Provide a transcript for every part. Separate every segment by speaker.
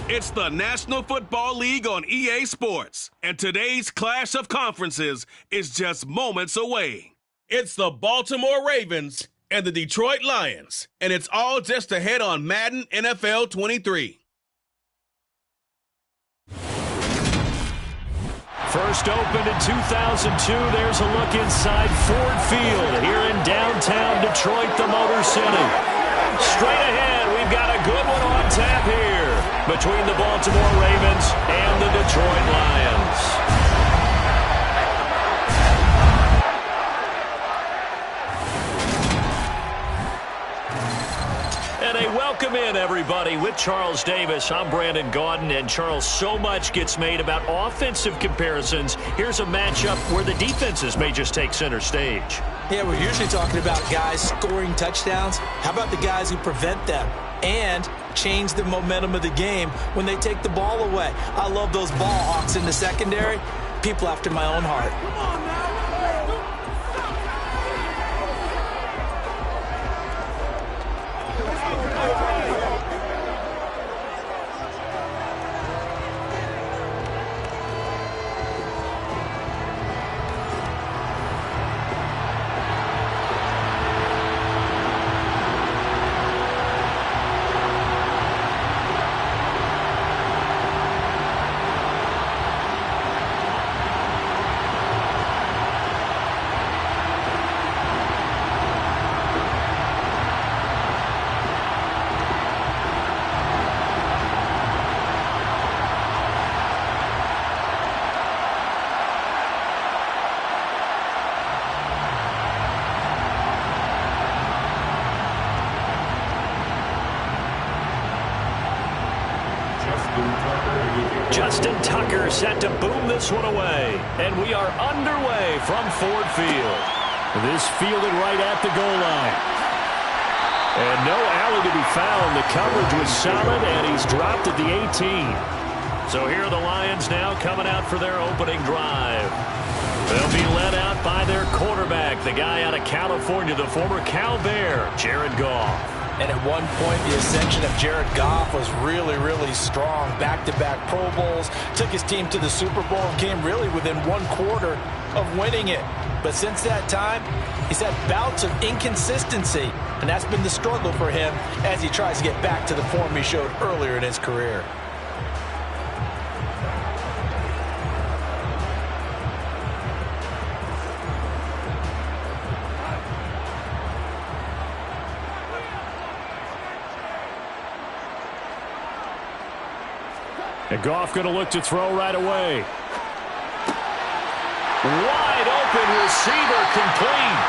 Speaker 1: It's the National Football League on EA Sports, and today's clash of conferences is just moments away. It's the Baltimore Ravens and the Detroit Lions, and it's all just ahead on Madden NFL 23.
Speaker 2: First opened in 2002, there's a look inside Ford Field here in downtown Detroit, the Motor City. Straight ahead, we've got a good one on tap here between the Baltimore Ravens and the Detroit Lions. And a welcome in, everybody, with Charles Davis. I'm Brandon Gaudin, and Charles, so much gets made about offensive comparisons. Here's a matchup where the defenses may just take center stage.
Speaker 3: Yeah, we're usually talking about guys scoring touchdowns. How about the guys who prevent them and change the momentum of the game when they take the ball away? I love those ball hawks in the secondary. People after my own heart. Come on, man.
Speaker 2: Justin Tucker set to boom this one away. And we are underway from Ford Field. This fielded right at the goal line. And no alley to be found. The coverage was solid, and he's dropped at the 18. So here are the Lions now coming out for their opening drive. They'll be led out by their quarterback, the guy out of California, the former Cal Bear, Jared Goff.
Speaker 3: And at one point, the ascension of Jared Goff was really, really strong. Back-to-back Pro Bowls, took his team to the Super Bowl, and came really within one quarter of winning it. But since that time, he's had bouts of inconsistency, and that's been the struggle for him as he tries to get back to the form he showed earlier in his career.
Speaker 2: And Goff going to look to throw right away. Wide open receiver complete.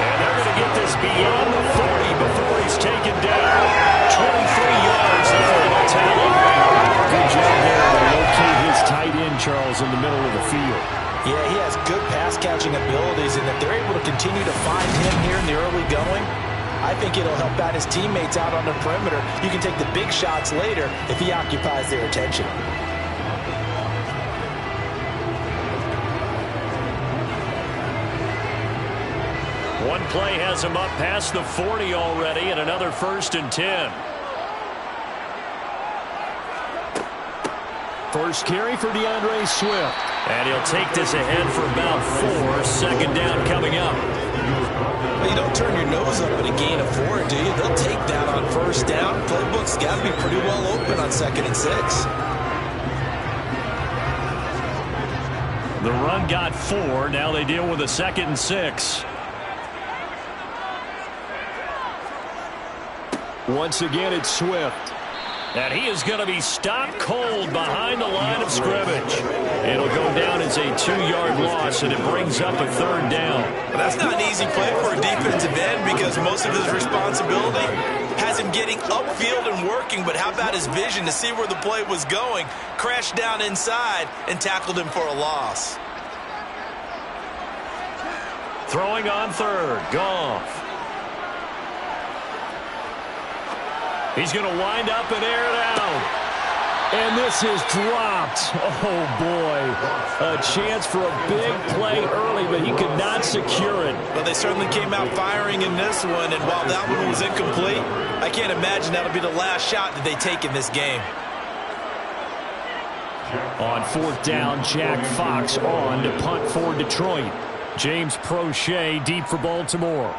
Speaker 2: And they're going to get this beyond the 40 before he's taken down. 23 yards there in the tally. Good job there to locate his tight end, Charles, in the middle of the field.
Speaker 3: Yeah, he has good pass-catching abilities, and if they're able to continue to find him here in the early going, I think it'll help out his teammates out on the perimeter. You can take the big shots later if he occupies their attention.
Speaker 2: One play has him up past the 40 already, and another 1st and 10. First carry for DeAndre Swift. And he'll take this ahead for about 4. Second down coming up.
Speaker 3: Well, you don't turn your nose up at a gain of 4, do you? They'll take that on first down. Playbook's got to be pretty well open on 2nd and 6.
Speaker 2: The run got 4. Now they deal with a 2nd and 6. Once again, it's Swift. And he is going to be stopped cold behind the line of scrimmage. It'll go down as a 2-yard loss, and it brings up a 3rd down.
Speaker 3: Well, that's not an easy play for a defensive end because most of his responsibility has him getting upfield and working. But how about his vision to see where the play was going? Crashed down inside and tackled him for a loss.
Speaker 2: Throwing on 3rd, Goff. He's going to wind up and air it out. And this is dropped. Oh, boy. A chance for a big play early, but he could not secure it.
Speaker 3: Well, they certainly came out firing in this one, and while that one was incomplete, I can't imagine that'll be the last shot that they take in this game.
Speaker 2: On 4th down, Jack Fox on to punt for Detroit. James Prochet deep for Baltimore.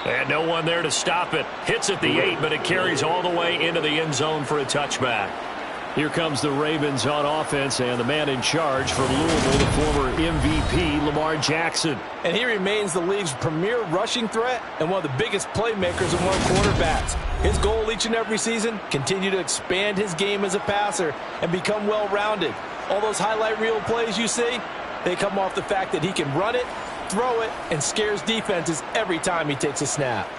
Speaker 2: And no one there to stop it. Hits at the 8, but it carries all the way into the end zone for a touchback. Here comes the Ravens on offense, and the man in charge for Louisville, the former MVP, Lamar Jackson.
Speaker 3: And he remains the league's premier rushing threat and one of the biggest playmakers among quarterbacks. His goal each and every season, continue to expand his game as a passer and become well-rounded. All those highlight reel plays you see, they come off the fact that he can run it, throw it, and scares defenses every time he takes a snap.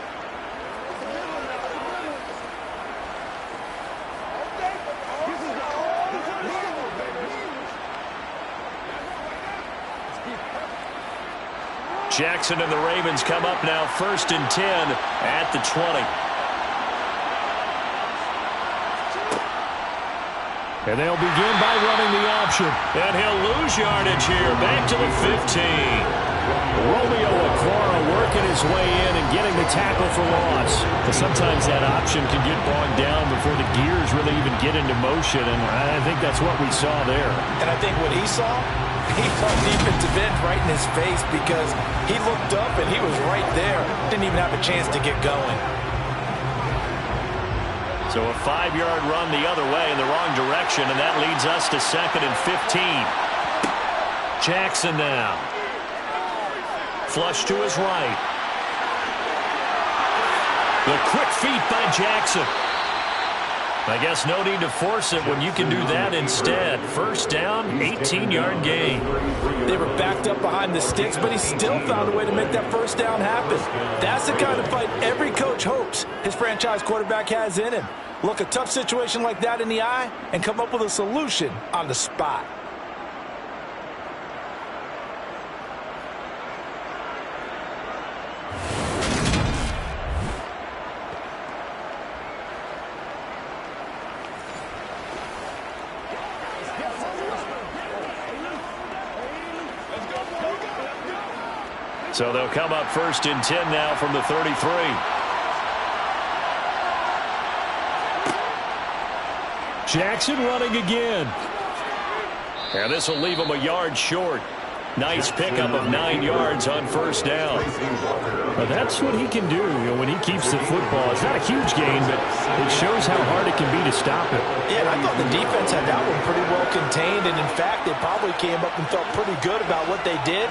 Speaker 2: Jackson and the Ravens come up now 1st and 10 at the 20. And they'll begin by running the option. And he'll lose yardage here. Back to the 15. Romeo Okwara working his way in and getting the tackle for loss. But sometimes that option can get bogged down before the gears really even get into motion, and I think that's what we saw there.
Speaker 3: And I think what he saw defensive end right in his face because he looked up and he was right there. Didn't even have a chance to get going.
Speaker 2: So a 5-yard run the other way in the wrong direction, and that leads us to 2nd and 15. Jackson now. Flush to his right. The quick feet by Jackson. I guess no need to force it when you can do that instead. 1st down, 18-yard gain.
Speaker 3: They were backed up behind the sticks, but he still found a way to make that 1st down happen. That's the kind of fight every coach hopes his franchise quarterback has in him. Look a tough situation like that in the eye and come up with a solution on the spot.
Speaker 2: So they'll come up 1st and 10 now from the 33. Jackson running again. And this will leave him a yard short. Nice pickup of 9 yards on 1st down. But that's what he can do, when he keeps the football. It's not a huge gain, but it shows how hard it can be to stop it.
Speaker 3: Yeah, and I thought the defense had that one pretty well contained. And, in fact, they probably came up and felt pretty good about what they did.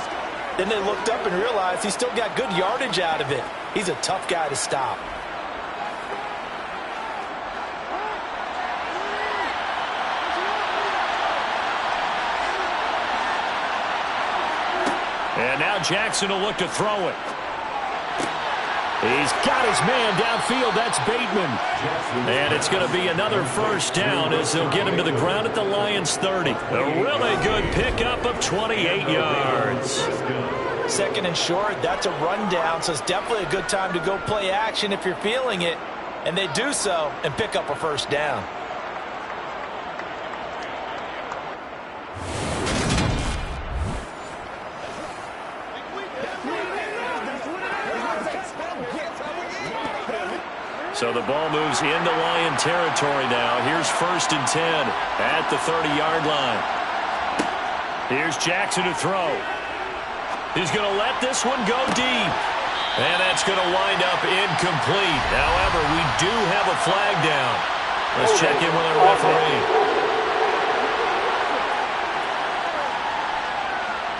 Speaker 3: Then they looked up and realized he still got good yardage out of it. He's a tough guy to stop.
Speaker 2: And now Jackson will look to throw it. He's got his man downfield. That's Bateman. And it's going to be another 1st down as they'll get him to the ground at the Lions' 30. A really good pickup of 28 yards.
Speaker 3: 2nd and short, that's a rundown, so it's definitely a good time to go play action if you're feeling it. And they do so and pick up a 1st down.
Speaker 2: So the ball moves into Lion territory now. Here's 1st and 10 at the 30-yard line. Here's Jackson to throw. He's going to let this one go deep. And that's going to wind up incomplete. However, we do have a flag down. Let's check in with our referee.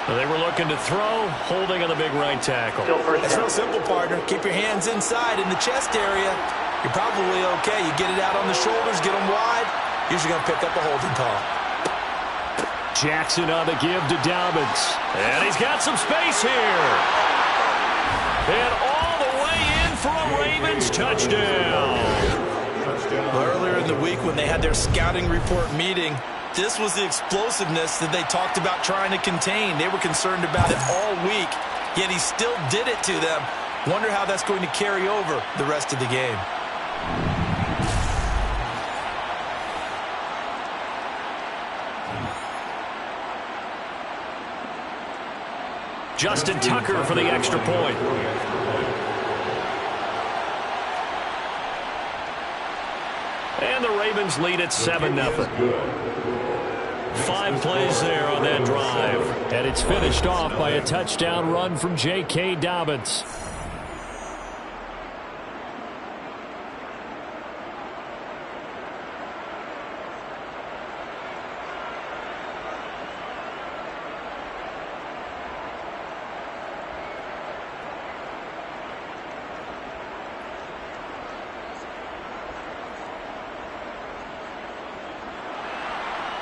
Speaker 2: So they were looking to throw, holding on the big right tackle.
Speaker 3: It's real simple, partner. Keep your hands inside in the chest area. You're probably okay. You get it out on the shoulders, get them wide. Usually going to pick up a holding call.
Speaker 2: Jackson on the give to Dobbins. And he's got some space here. And all the way in for a Ravens touchdown.
Speaker 3: Earlier in the week when they had their scouting report meeting, this was the explosiveness that they talked about trying to contain. They were concerned about it all week, yet he still did it to them. Wonder how that's going to carry over the rest of the game.
Speaker 2: Justin Tucker for the extra point. And the Ravens lead at 7-0. 5 plays there on that drive. And it's finished off by a touchdown run from J.K. Dobbins.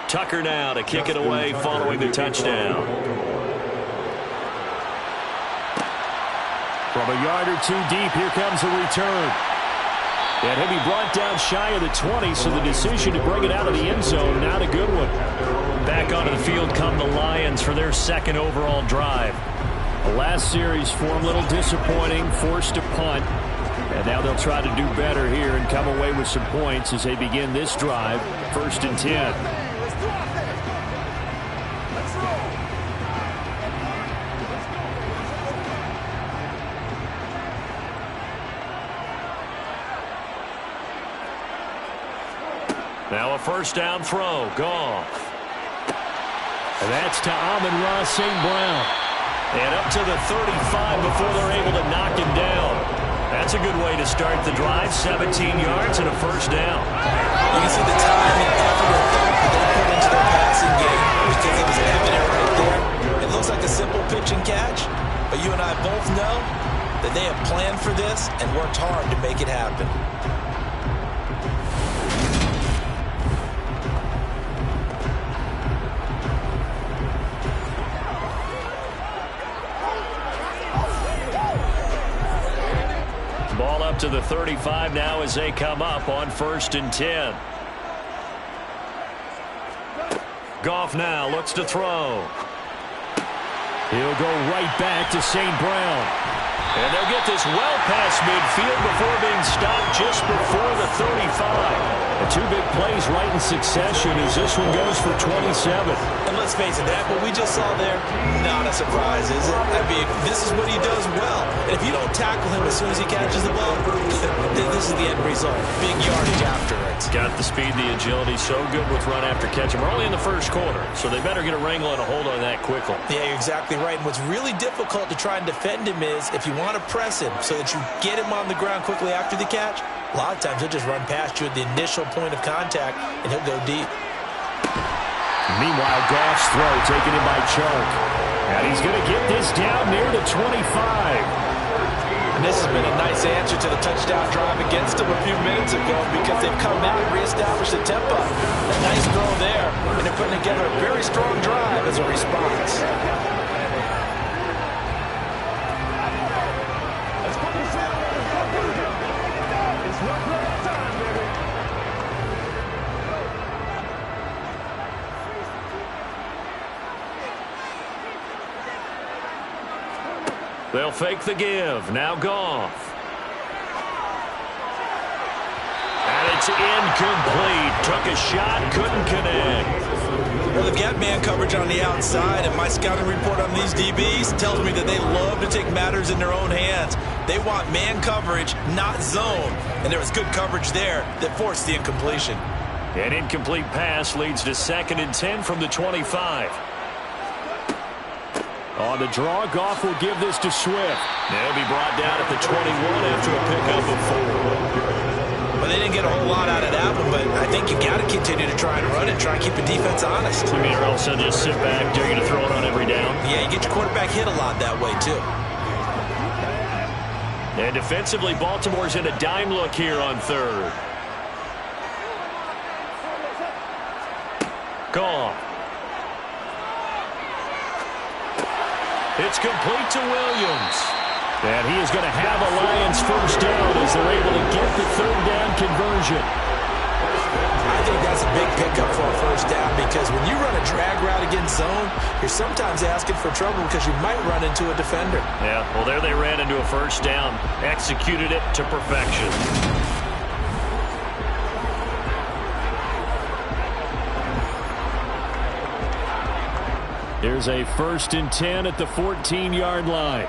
Speaker 2: Tucker now to kick it away following the touchdown. From a yard or 2 deep, here comes a return. And he'll be brought down shy of the 20, so the decision to bring it out of the end zone, not a good one. Back onto the field come the Lions for their second overall drive. The last series for them a little disappointing, forced to punt. And now they'll try to do better here and come away with some points as they begin this drive, 1st and 10. Now a 1st down throw. Goff. And that's to Amon-Ra St. Brown. And up to the 35 before they're able to knock him down. That's a good way to start the drive. 17 yards and a 1st down.
Speaker 3: You can see the time and effort and thought that they put into their passing game because it was evident right there. It looks like a simple pitch and catch, but you and I both know that they have planned for this and worked hard to make it happen.
Speaker 2: Ball up to the 35 now as they come up on 1st and 10. Goff now looks to throw. He'll go right back to St. Brown. And they'll get this well past midfield before being stopped just before the 35. And 2 big plays right in succession as this one goes for 27.
Speaker 3: And let's face it, that what we just saw there, not a surprise, is it? I mean, this is what he does well. And if you don't tackle him as soon as he catches the ball, this is the end result. Big yardage after it.
Speaker 2: Got the speed, the agility, so good with run after catch. And we're only in the 1st quarter, so they better get a wrangle and a hold on that quickly.
Speaker 3: Yeah, you're exactly right. And what's really difficult to try and defend him is if you want to press him so that you get him on the ground quickly after the catch, a lot of times he'll just run past you at the initial point of contact, and he'll go deep.
Speaker 2: Meanwhile, Goff's throw taken in by Chark. And he's going to get this down near the 25.
Speaker 3: And this has been a nice answer to the touchdown drive against them a few minutes ago because they've come out and reestablished the tempo. A nice throw there, and they're putting together a very strong drive as a response.
Speaker 2: They'll fake the give. Now Goff. And it's incomplete. Took a shot, couldn't connect.
Speaker 3: Well, they've got man coverage on the outside, and my scouting report on these DBs tells me that they love to take matters in their own hands. They want man coverage, not zone. And there was good coverage there that forced the incompletion.
Speaker 2: An incomplete pass leads to 2nd and 10 from the 25. On the draw, Goff will give this to Swift. They'll be brought down at the 21 after a pickup of 4.
Speaker 3: Well, they didn't get a whole lot out of that one, but I think you got to continue to try and run and try and keep the defense honest.
Speaker 2: You mean or else they'll just sit back, dare you to throw it on every down?
Speaker 3: Yeah, you get your quarterback hit a lot that way, too.
Speaker 2: And defensively, Baltimore's in a dime look here on 3rd. Goff. It's complete to Williams. And he is going to have a Lions 1st down as they're able to get the 3rd down conversion.
Speaker 3: I think that's a big pickup for a 1st down because when you run a drag route against zone, you're sometimes asking for trouble because you might run into a defender.
Speaker 2: Yeah, well, there they ran into a 1st down. Executed it to perfection. Here's a 1st and 10 at the 14-yard line.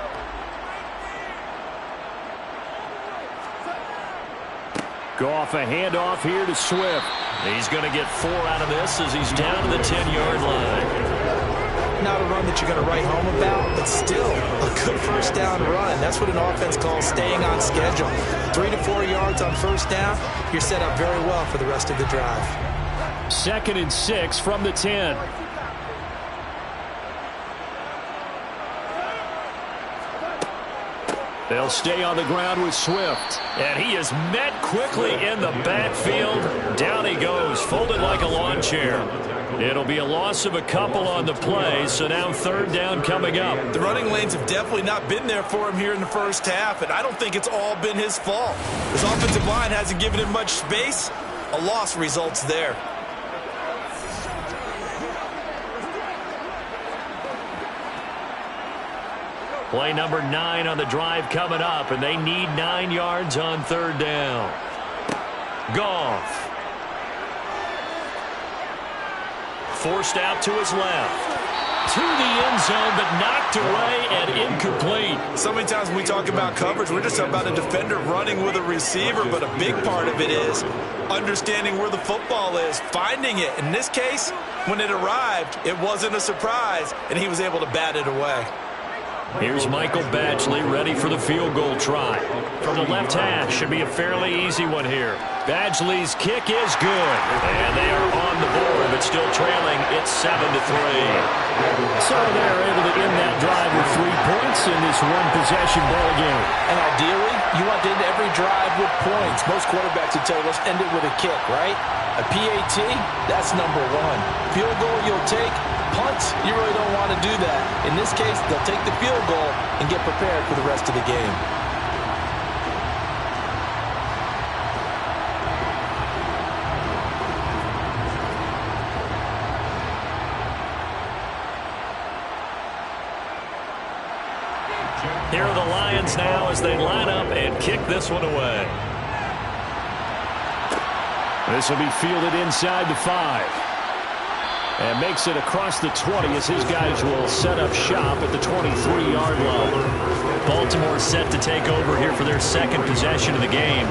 Speaker 2: Goff a handoff here to Swift. He's going to get 4 out of this as he's down to the 10-yard line.
Speaker 3: Not a run that you're going to write home about, but still a good first down run. That's what an offense calls staying on schedule. 3 to 4 yards on first down, you're set up very well for the rest of the drive.
Speaker 2: 2nd and 6 from the 10. They'll stay on the ground with Swift. And he is met quickly in the backfield. Down he goes, folded like a lawn chair. It'll be a loss of a couple on the play, so now 3rd down coming up.
Speaker 3: The running lanes have definitely not been there for him here in the first half, and I don't think it's all been his fault. His offensive line hasn't given him much space. A loss results there.
Speaker 2: Play number 9 on the drive coming up, and they need 9 yards on 3rd down. Goff. Forced out to his left. To the end zone, but knocked away and incomplete.
Speaker 3: So many times when we talk about coverage, we're just talking about a defender running with a receiver, but a big part of it is understanding where the football is, finding it. In this case, when it arrived, it wasn't a surprise, and he was able to bat it away.
Speaker 2: Here's Michael Badgley ready for the field goal try. From the left hash, should be a fairly easy one here. Badgley's kick is good. And they are on the board, but still trailing. It's 7-3. So they're able to end that drive with 3 points in this one-possession ball game.
Speaker 3: And ideally, you want to end every drive with points. Most quarterbacks would tell you, let's end it with a kick, right? A PAT, that's number 1. Field goal you'll take. Punts, you really don't want to do that. In this case, they'll take the field goal and get prepared for the rest of the game.
Speaker 2: Here are the Lions now as they line up and kick this one away. This will be fielded inside the 5. And makes it across the 20 as his guys will set up shop at the 23-yard line. Baltimore set to take over here for their 2nd possession of the game.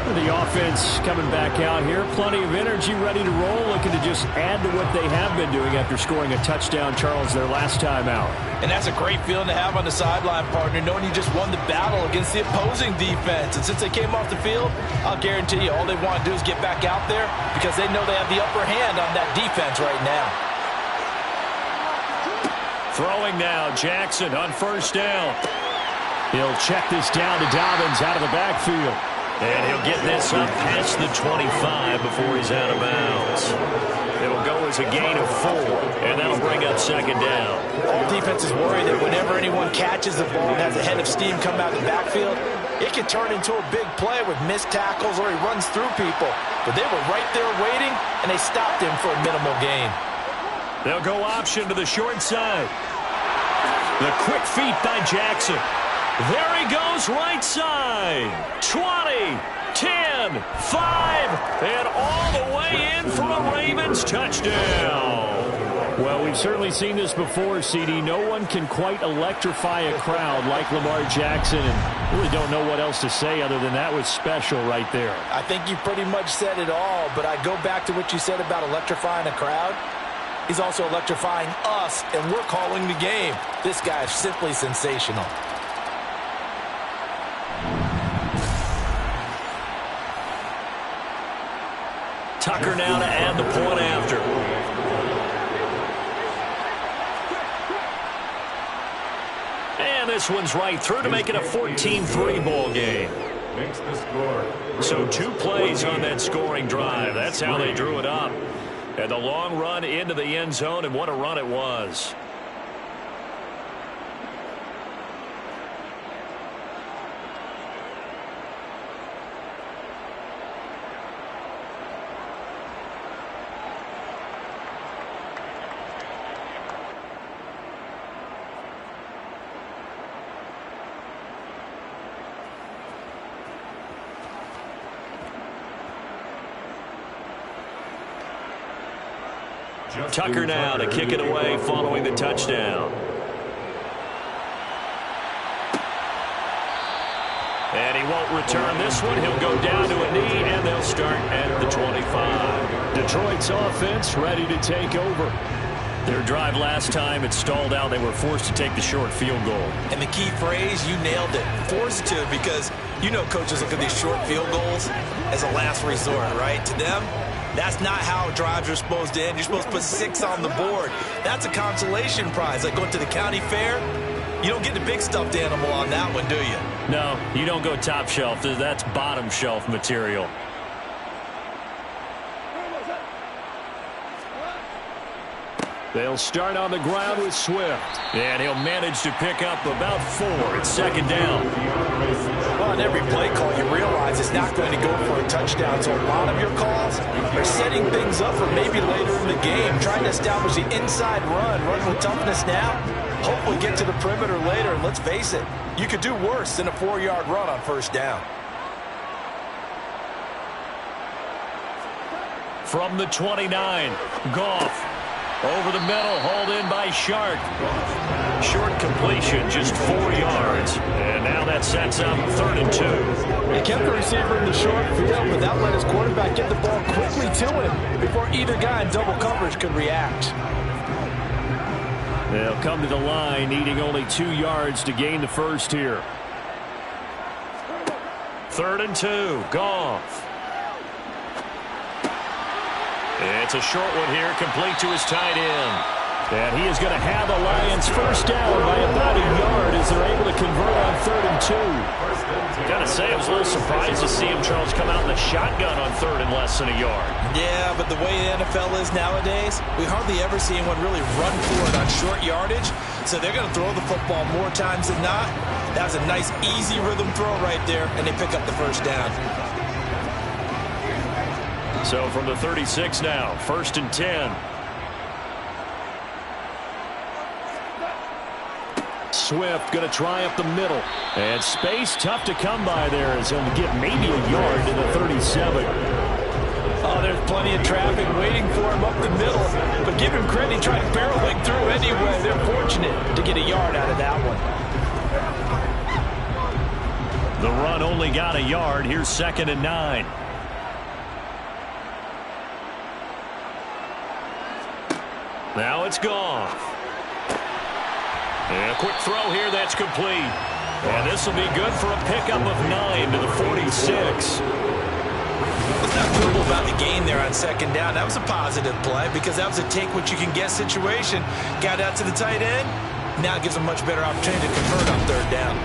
Speaker 2: The offense coming back out here. Plenty of energy, ready to roll, looking to just add to what they have been doing after scoring a touchdown, Charles, their last time out.
Speaker 3: And that's a great feeling to have on the sideline, partner, knowing you just won the battle against the opposing defense. And since they came off the field, I'll guarantee you all they want to do is get back out there because they know they have the upper hand on that defense right now.
Speaker 2: Throwing now, Jackson on first down. He'll check this down to Dobbins out of the backfield. And he'll get this up past the 25 before he's out of bounds. It'll go as a gain of 4, and that'll bring up 2nd down.
Speaker 3: All defenses worry that whenever anyone catches the ball and has a head of steam come out of the backfield, it can turn into a big play with missed tackles or he runs through people. But they were right there waiting, and they stopped him for a minimal gain.
Speaker 2: They'll go option to the short side. The quick feet by Jackson. There he goes, right side. 20, 10, 5, and all the way in for a Ravens touchdown. Well, we've certainly seen this before, CD. No one can quite electrify a crowd like Lamar Jackson, and really don't know what else to say other than that was special right there.
Speaker 3: I think you pretty much said it all, but I go back to what you said about electrifying a crowd. He's also electrifying us, and we're calling the game. This guy is simply sensational.
Speaker 2: Tucker now to add the point after. And this one's right through to make it a 14-3 ball game. So 2 plays on that scoring drive. That's how they drew it up. And the long run into the end zone, and what a run it was. Tucker now to kick it away following the touchdown. And he won't return this one. He'll go down to a knee, and they'll start at the 25. Detroit's offense ready to take over. Their drive last time, it stalled out. They were forced to take the short field goal.
Speaker 3: And the key phrase, you nailed it, forced to, because you know coaches look at these short field goals as a last resort, right? To them, that's not how drives are supposed to end. You're supposed to put 6 on the board. That's a consolation prize. Like going to the county fair, you don't get the big stuffed animal on that one, do you?
Speaker 2: No, you don't go top shelf. That's bottom shelf material. They'll start on the ground with Swift. And he'll manage to pick up about 4. It's second down.
Speaker 3: Well, on every play call, you realize it's not going to go for a touchdown. So a lot of your calls are setting things up for maybe later in the game, trying to establish the inside run with toughness now. Hopefully get to the perimeter later, and let's face it, you could do worse than a 4-yard run on first down.
Speaker 2: From the 29, Goff. Over the middle, hauled in by Shark. Short completion, just 4 yards. And now that sets up 3rd and 2.
Speaker 3: He kept the receiver in the short field, but that let his quarterback get the ball quickly to him before either guy in double coverage could react.
Speaker 2: They'll come to the line, needing only 2 yards to gain the first here. 3rd and 2, Goff. It's a short one here, complete to his tight end. And he is going to have the Lions first down by about a yard as they're able to convert on 3rd and 2. Got to say, I was a little surprised to see him, Charles, come out in the shotgun on 3rd and less than a yard.
Speaker 3: Yeah, but the way the NFL is nowadays, we hardly ever see anyone really run for it on short yardage. So they're going to throw the football more times than not. That was a nice, easy rhythm throw right there, and they pick up the first down.
Speaker 2: So from the 36 now, 1st and 10. Swift going to try up the middle. And space tough to come by there as he'll get maybe a yard to the 37.
Speaker 3: Oh, there's plenty of traffic waiting for him up the middle. But give him credit, he tried barreling through anyway. They're fortunate to get a yard out of that one.
Speaker 2: The run only got a yard. Here's 2nd and 9. Now it's Goff. And a quick throw here that's complete. And this will be good for a pickup of 9 to the 46.
Speaker 3: Let's not quibble about the gain there on 2nd down. That was a positive play because that was a take-what-you-can-get situation. Got out to the tight end. Now it gives a much better opportunity to convert on 3rd down.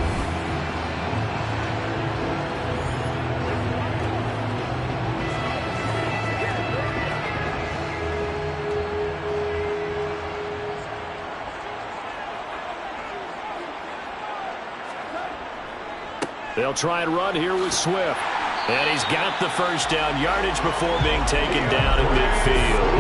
Speaker 2: They'll try and run here with Swift. And he's got the first down yardage before being taken down at midfield.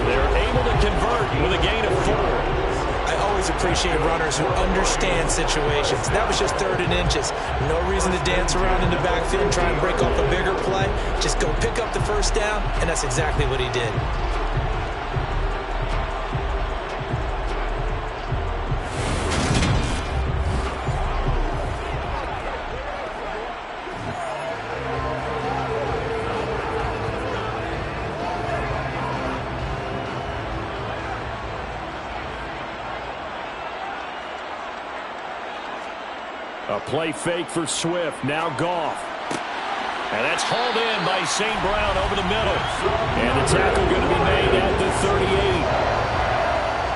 Speaker 2: They're able to convert with a gain of 4.
Speaker 3: I always appreciate runners who understand situations. That was just 3rd and inches. No reason to dance around in the backfield and try and break off a bigger play. Just go pick up the first down, and that's exactly what he did.
Speaker 2: A play fake for Swift. Now Goff. And that's hauled in by St. Brown over the middle. And the tackle going to be made at the 38.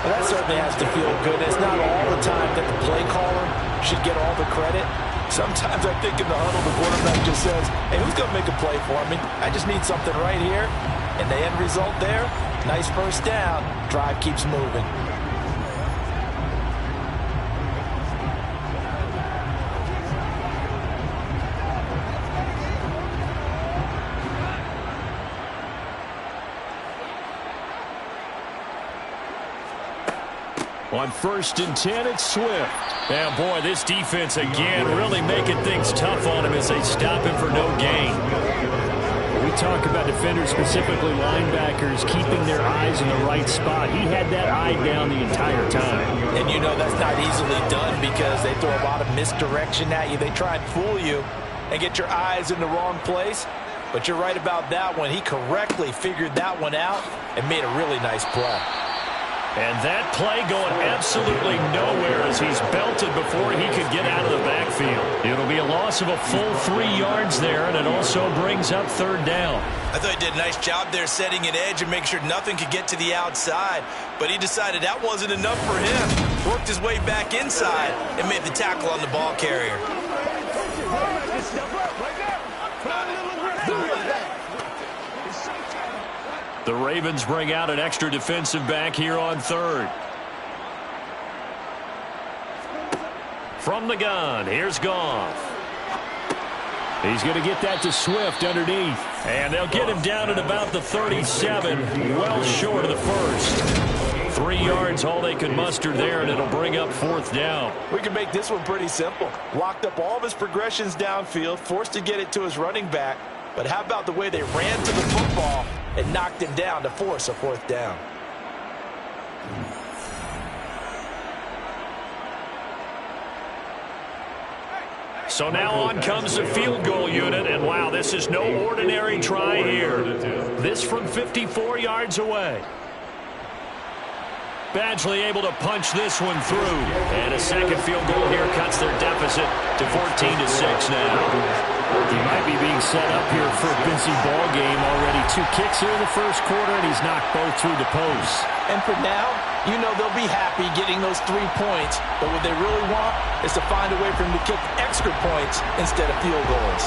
Speaker 3: Well, that certainly has to feel good. It's not all the time that the play caller should get all the credit. Sometimes I think in the huddle, the quarterback just says, hey, who's going to make a play for me? I just need something right here. And the end result there, nice first down. Drive keeps moving.
Speaker 2: On 1st and 10, it's Swift. Now, boy, this defense again really making things tough on him as they stop him for no gain. We talk about defenders, specifically linebackers, keeping their eyes in the right spot. He had that eye down the entire time.
Speaker 3: And you know that's not easily done because they throw a lot of misdirection at you. They try and fool you. and get your eyes in the wrong place. But you're right about that one. He correctly figured that one out and made a really nice play.
Speaker 2: And that play going absolutely nowhere as he's belted before he could get out of the backfield. It'll be a loss of a full 3 yards there, and it also brings up third down.
Speaker 3: I thought he did a nice job there setting an edge and making sure nothing could get to the outside. But he decided that wasn't enough for him. Worked his way back inside and made the tackle on the ball carrier.
Speaker 2: The Ravens bring out an extra defensive back here on third. From the gun, here's Goff. He's going to get that to Swift underneath. And they'll get him down at about the 37, well short of the first. 3 yards, all they could muster there, and it'll bring up fourth down.
Speaker 3: We can make this one pretty simple. Locked up all of his progressions downfield, forced to get it to his running back. But how about the way they ran to the football and knocked him down to force a fourth down?
Speaker 2: So now on comes the field goal unit, and wow, this is no ordinary try here. This from 54 yards away. Badgley able to punch this one through. And a second field goal here cuts their deficit to 14-6 now.
Speaker 4: He might be being set up here for a busy ball game already. 2 kicks here in the first quarter, and he's knocked both through the posts.
Speaker 3: And for now, you know they'll be happy getting those 3 points. But what they really want is to find a way for him to kick extra points instead of field goals.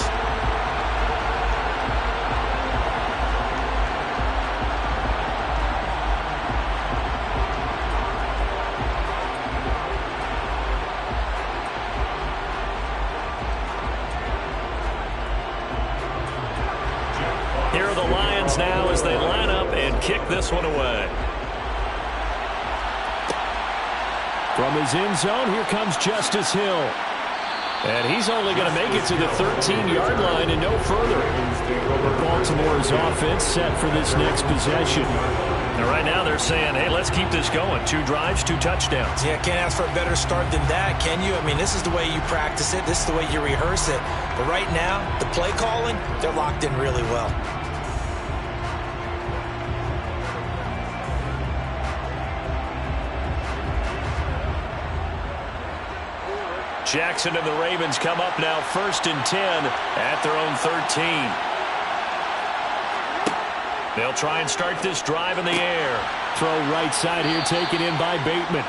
Speaker 2: Here are the Lions now as they line up and kick this one away.
Speaker 4: From his end zone, here comes Justice Hill.
Speaker 2: And he's only going to make it to the 13-yard line and no further.
Speaker 4: Baltimore's offense set for this next possession.
Speaker 2: And right now they're saying, hey, let's keep this going. 2 drives, 2 touchdowns.
Speaker 3: Yeah, can't ask for a better start than that, can you? I mean, this is the way you practice it. This is the way you rehearse it. But right now, the play calling, they're locked in really well.
Speaker 2: Jackson and the Ravens come up now 1st and 10 at their own 13. They'll try and start this drive in the air.
Speaker 4: Throw right side here taken in by Bateman.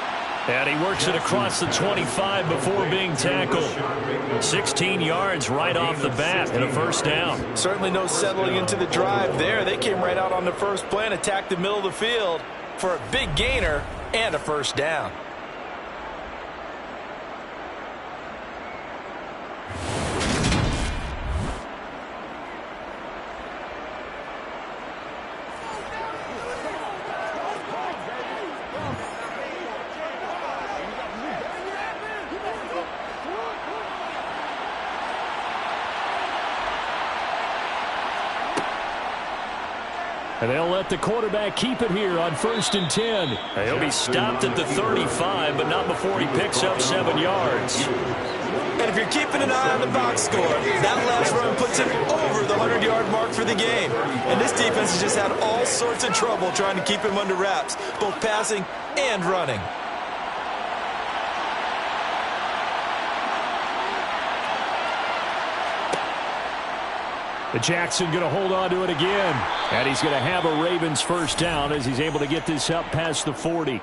Speaker 2: And he works it across the 25 before being tackled. 16 yards right off the bat and a first down.
Speaker 3: Certainly no settling into the drive there. They came right out on the first play and attacked the middle of the field for a big gainer and a first down.
Speaker 4: And they'll let the quarterback keep it here on 1st and 10.
Speaker 2: He'll be stopped at the 35, but not before he picks up 7 yards.
Speaker 3: And if you're keeping an eye on the box score, that last run puts him over the 100-yard mark for the game. And this defense has just had all sorts of trouble trying to keep him under wraps, both passing and running.
Speaker 4: Jackson going to hold on to it again. And he's going to have a Ravens first down as he's able to get this up past the 40.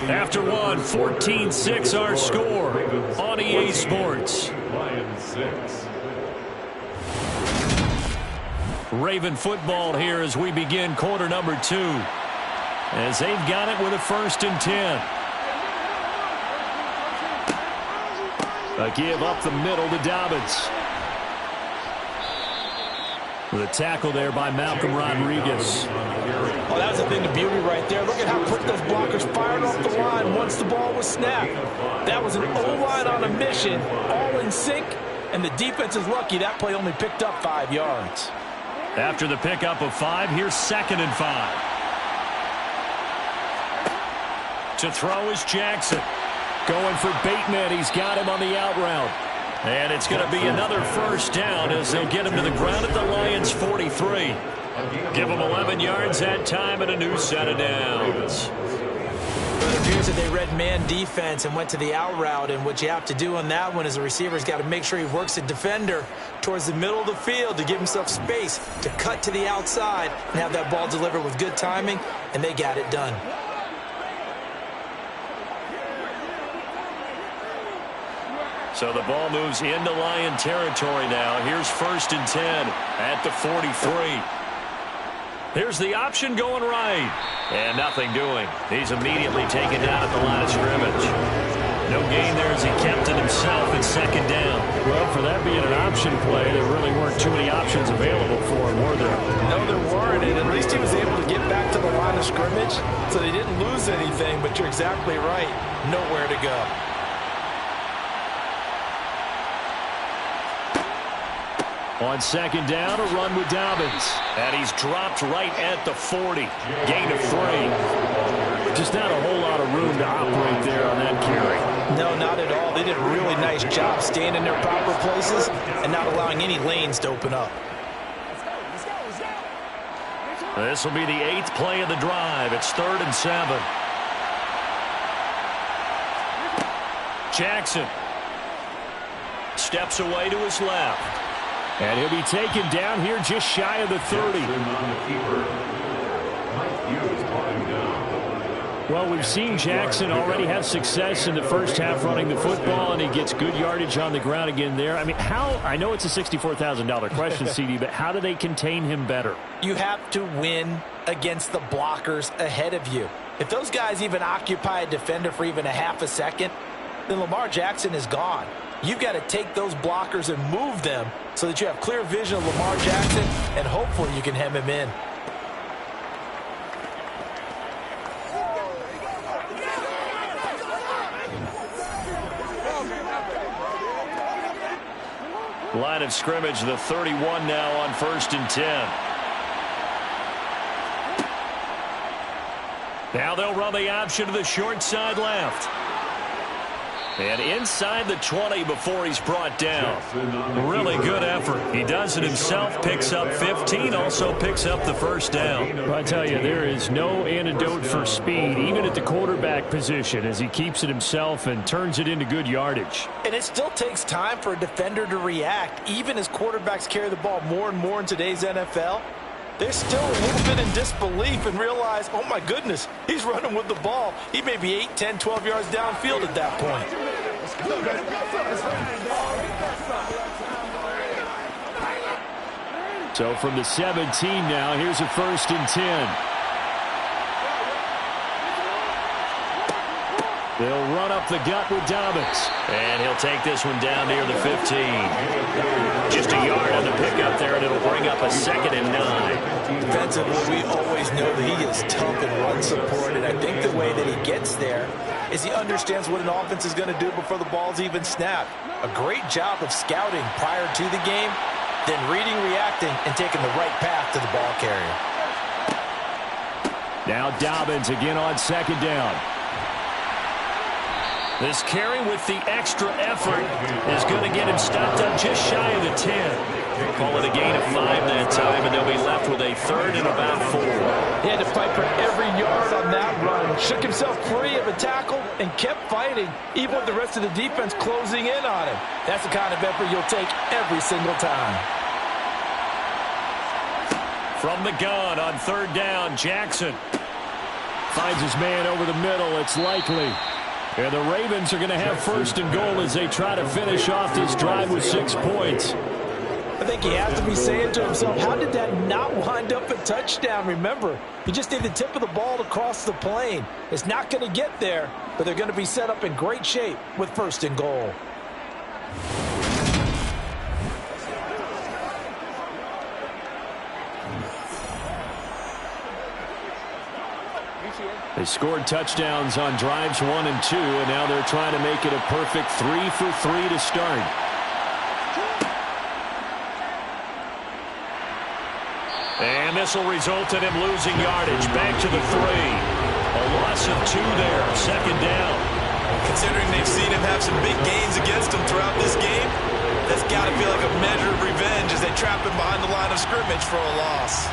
Speaker 2: After one, 14-6 our score on EA Sports. Raven football here as we begin quarter number 2. As they've got it with a 1st and 10.
Speaker 4: A give up the middle to Dobbins. With a tackle there by Malcolm Rodriguez.
Speaker 3: Oh, that was the thing of beauty right there. Look at how quick those blockers fired off the line once the ball was snapped. That was an O-line on a mission, all in sync, and the defense is lucky that play only picked up 5 yards.
Speaker 2: After the pickup of 5, here's 2nd and 5. To throw is Jackson. Going for Bateman. He's got him on the out route. And it's going to be another first down as they'll get him to the ground at the Lions' 43. Give him 11 yards that time and a new set of downs.
Speaker 3: It appears that they read man defense and went to the out route, and what you have to do on that one is the receiver's got to make sure he works the defender towards the middle of the field to give himself space to cut to the outside and have that ball delivered with good timing, and they got it done.
Speaker 2: So the ball moves into Lion territory now. Here's 1st and 10 at the 43. Here's the option going right. And nothing doing. He's immediately taken down at the line of scrimmage. No gain there as he kept it himself at 2nd down.
Speaker 4: Well, for that being an option play, there really weren't too many options available for him, were there?
Speaker 3: No, there weren't, and at least he was able to get back to the line of scrimmage, so they didn't lose anything, but you're exactly right. Nowhere to go.
Speaker 2: On 2nd down, a run with Dobbins. And he's dropped right at the 40. Gain of 3.
Speaker 4: Just not a whole lot of room to operate there on that carry.
Speaker 3: No, not at all. They did a really nice job staying in their proper places and not allowing any lanes to open up.
Speaker 2: This will be the 8th play of the drive. It's 3rd and 7. Jackson steps away to his left.
Speaker 4: And he'll be taken down here just shy of the 30. Well, we've seen Jackson already have success in the first half running the football, and he gets good yardage on the ground again there. I mean, I know it's a $64,000 question, CD, but how do they contain him better?
Speaker 3: You have to win against the blockers ahead of you. If those guys even occupy a defender for even a half a second, then Lamar Jackson is gone. You've got to take those blockers and move them so that you have clear vision of Lamar Jackson, and hopefully you can hem him in.
Speaker 2: Line of scrimmage, the 31 now on 1st and 10. Now they'll run the option to the short side left. And inside the 20 before he's brought down. Really good effort. He does it himself, picks up 15, also picks up the first down.
Speaker 4: Well, I tell you, there is no antidote for speed, even at the quarterback position, as he keeps it himself and turns it into good yardage.
Speaker 3: And it still takes time for a defender to react, even as quarterbacks carry the ball more and more in today's NFL. They're still a little bit in disbelief and realize, oh my goodness, he's running with the ball. He may be 8, 10, 12 yards downfield at that point.
Speaker 4: So from the 17 now, here's a 1st and 10. They'll run up the gut with Dobbins.
Speaker 2: And he'll take this one down near the 15. Just a yard on the pickup there, and it'll bring up a 2nd and 9.
Speaker 3: Defensively, we always know that he is tough and run support, and I think the way that he gets there is he understands what an offense is going to do before the ball's even snapped. A great job of scouting prior to the game, then reading, reacting, and taking the right path to the ball carrier.
Speaker 4: Now Dobbins again on 2nd down.
Speaker 2: This carry with the extra effort is going to get him stopped up just shy of the 10. Call it a gain of 5 that time, and they'll be left with a 3rd and about 4.
Speaker 3: He had to fight for every yard on that run. Shook himself free of a tackle and kept fighting, even with the rest of the defense closing in on him. That's the kind of effort you'll take every single time.
Speaker 2: From the gun on 3rd down, Jackson
Speaker 4: finds his man over the middle. It's likely. And the Ravens are going to have 1st and goal as they try to finish off this drive with 6 points.
Speaker 3: I think he has to be saying to himself, how did that not wind up a touchdown? Remember, you just need the tip of the ball to cross the plane. It's not going to get there, but they're going to be set up in great shape with 1st and goal.
Speaker 4: They scored touchdowns on drives 1 and 2, and now they're trying to make it a perfect 3 for 3 to start.
Speaker 2: And this will result in him losing yardage. Back to the 3. A loss of 2 there. Second down.
Speaker 3: Considering they've seen him have some big gains against him throughout this game, that's got to feel like a measure of revenge as they trap him behind the line of scrimmage for a loss.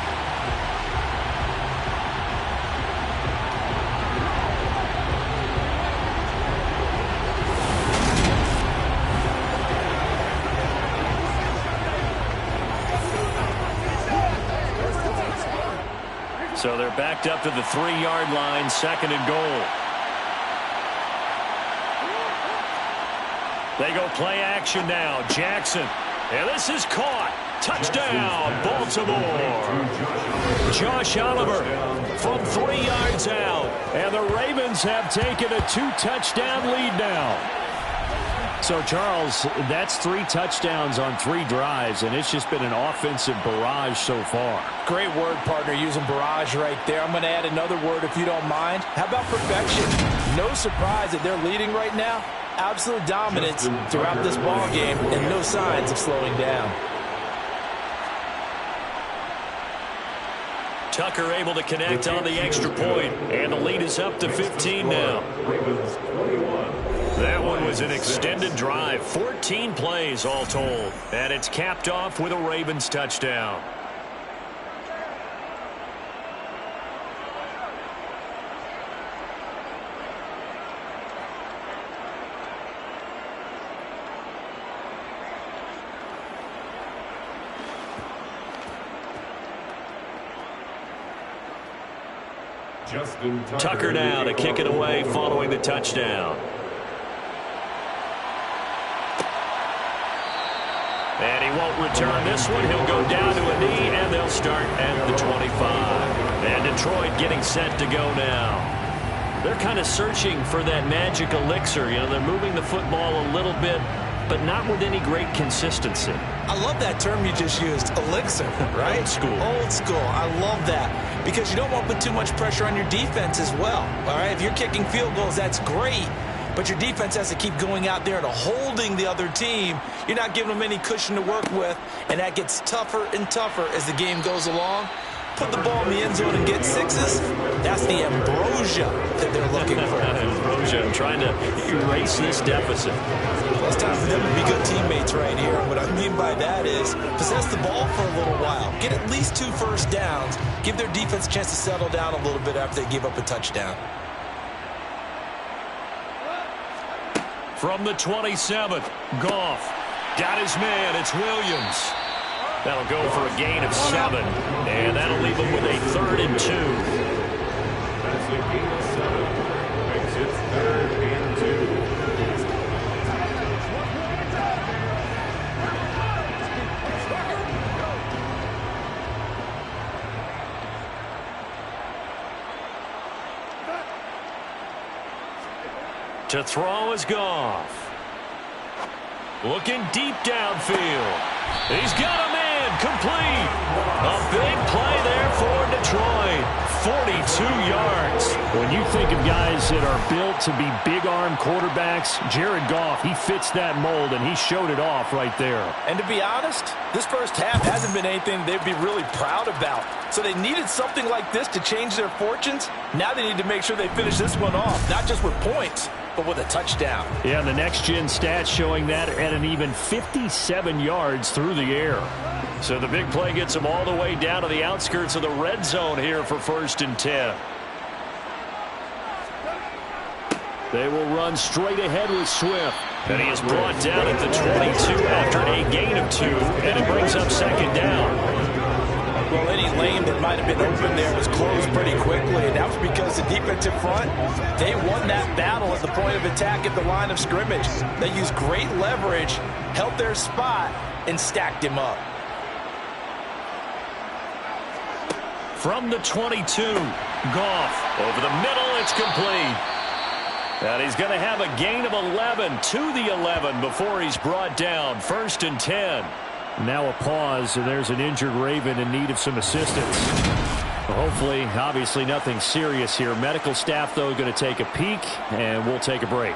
Speaker 2: So they're backed up to the 3-yard line, 2nd and goal. They go play action now. Jackson. And this is caught. Touchdown, Baltimore. Josh Oliver from 3 yards out. And the Ravens have taken a 2-touchdown lead now. So, Charles, that's 3 touchdowns on 3 drives, and it's just been an offensive barrage so far.
Speaker 3: Great word, partner, using barrage right there. I'm going to add another word if you don't mind. How about perfection? No surprise that they're leading right now. Absolute dominance throughout this ball game and no signs of slowing down.
Speaker 2: Tucker able to connect on the extra point, and the lead is up to 15 now. That one was an extended drive, 14 plays all told, and it's capped off with a Ravens touchdown. Tucker now to kick it away following the touchdown. And he won't return this one. He'll go down to a knee, and they'll start at the 25. And Detroit getting set to go now. They're kind of searching for that magic elixir. You know, they're moving the football a little bit, but not with any great consistency.
Speaker 3: I love that term you just used, elixir, right?
Speaker 2: Old school.
Speaker 3: Old school. I love that because you don't want to put too much pressure on your defense as well. All right, if you're kicking field goals, that's great, but your defense has to keep going out there and holding the other team. You're not giving them any cushion to work with, and that gets tougher and tougher as the game goes along. Put the ball in the end zone and get 6s. That's the ambrosia that they're looking for.
Speaker 2: Ambrosia, trying to erase this deficit.
Speaker 3: Well, it's time for them to be good teammates right here. What I mean by that is possess the ball for a little while. Get at least 2 first downs. Give their defense a chance to settle down a little bit after they give up a touchdown.
Speaker 2: From the 27th, Goff got his man. It's Williams. That'll go for a gain of 7, and that'll leave him with a 3rd and 2.
Speaker 5: That's a gain of 7. Makes it 3rd and
Speaker 2: 2. To throw is Goff. Looking deep downfield. He's got a man complete. A big play there for Detroit. 42 yards.
Speaker 4: When you think of guys that are built to be big-arm quarterbacks, Jared Goff, he fits that mold, and he showed it off right there.
Speaker 3: And to be honest, this first half hasn't been anything they'd be really proud about. So they needed something like this to change their fortunes. Now they need to make sure they finish this one off, not just with points, but with a touchdown.
Speaker 4: Yeah, and the next-gen stats showing that at an even 57 yards through the air.
Speaker 2: So the big play gets them all the way down to the outskirts of the red zone here for 1st and 10.
Speaker 4: They will run straight ahead with Swift.
Speaker 2: And he is brought down at the 22 after a gain of 2, and it brings up 2nd down.
Speaker 3: Well, any lane that might have been open there was closed pretty quickly, and that was because the defensive front, they won that battle at the point of attack at the line of scrimmage. They used great leverage, held their spot, and stacked him up.
Speaker 2: From the 22, Goff over the middle, it's complete. And he's going to have a gain of 11 to the 11 before he's brought down. 1st and 10.
Speaker 4: Now a pause, and there's an injured Raven in need of some assistance. Hopefully, obviously nothing serious here. Medical staff, though, going to take a peek, and we'll take a break.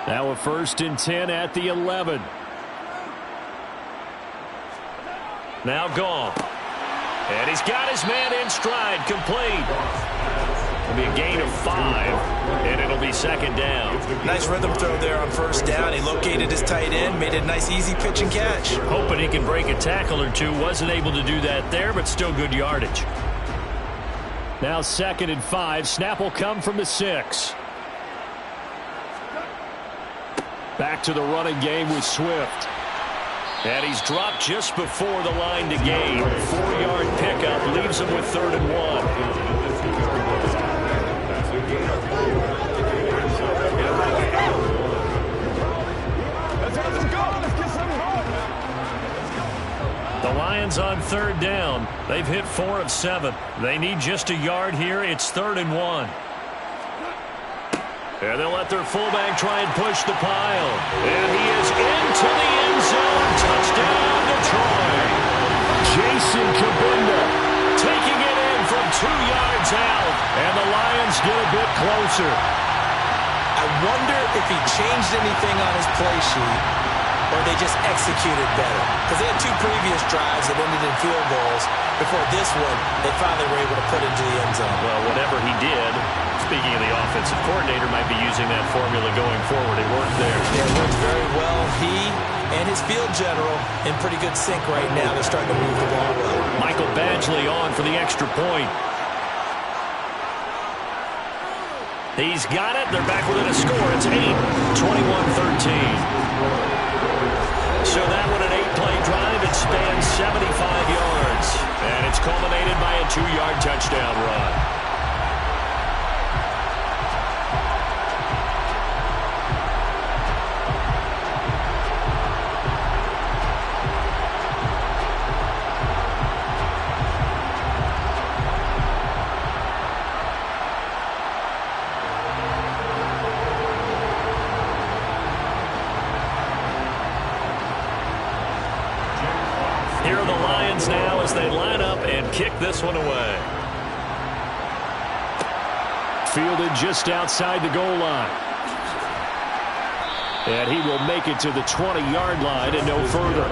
Speaker 4: Now a 1st and 10 at the 11. Now gone. And he's got his man in stride, complete. It'll be a gain of 5, and it'll be 2nd down.
Speaker 3: Nice rhythm throw there on 1st down. He located his tight end, made a nice easy pitch and catch.
Speaker 4: Hoping he can break a tackle or two. Wasn't able to do that there, but still good yardage. Now 2nd and 5. Snap will come from the 6. Back to the running game with Swift. And he's dropped just before the line to gain. 4-yard pickup leaves him with 3rd and 1. The Lions on 3rd down. They've hit 4 of 7. They need just a yard here. It's 3rd and 1. And they'll let their fullback try and push the pile. And he is into the end zone. Touchdown, Detroit. Jason Kabunda taking it in from 2 yards out. And the Lions get a bit closer.
Speaker 3: I wonder if he changed anything on his play sheet or they just executed better. Because they had 2 previous drives that ended in field goals. Before this one, they finally were able to put into the end zone.
Speaker 4: Well, whatever he did, speaking of the offensive coordinator, might be using that formula going forward. It worked there.
Speaker 3: Yeah, it worked very well. He and his field general in pretty good sync right now. They're starting to move the ball well.
Speaker 4: Michael Badgley on for the extra point. He's got it. They're back within a score. It's 8, 21-13. So that one an 8-play drive. It spans 75 yards. And it's culminated by a 2-yard touchdown run. Here are the Lions now as they line up and kick this one away. Fielded just outside the goal line. And he will make it to the 20-yard line and no further.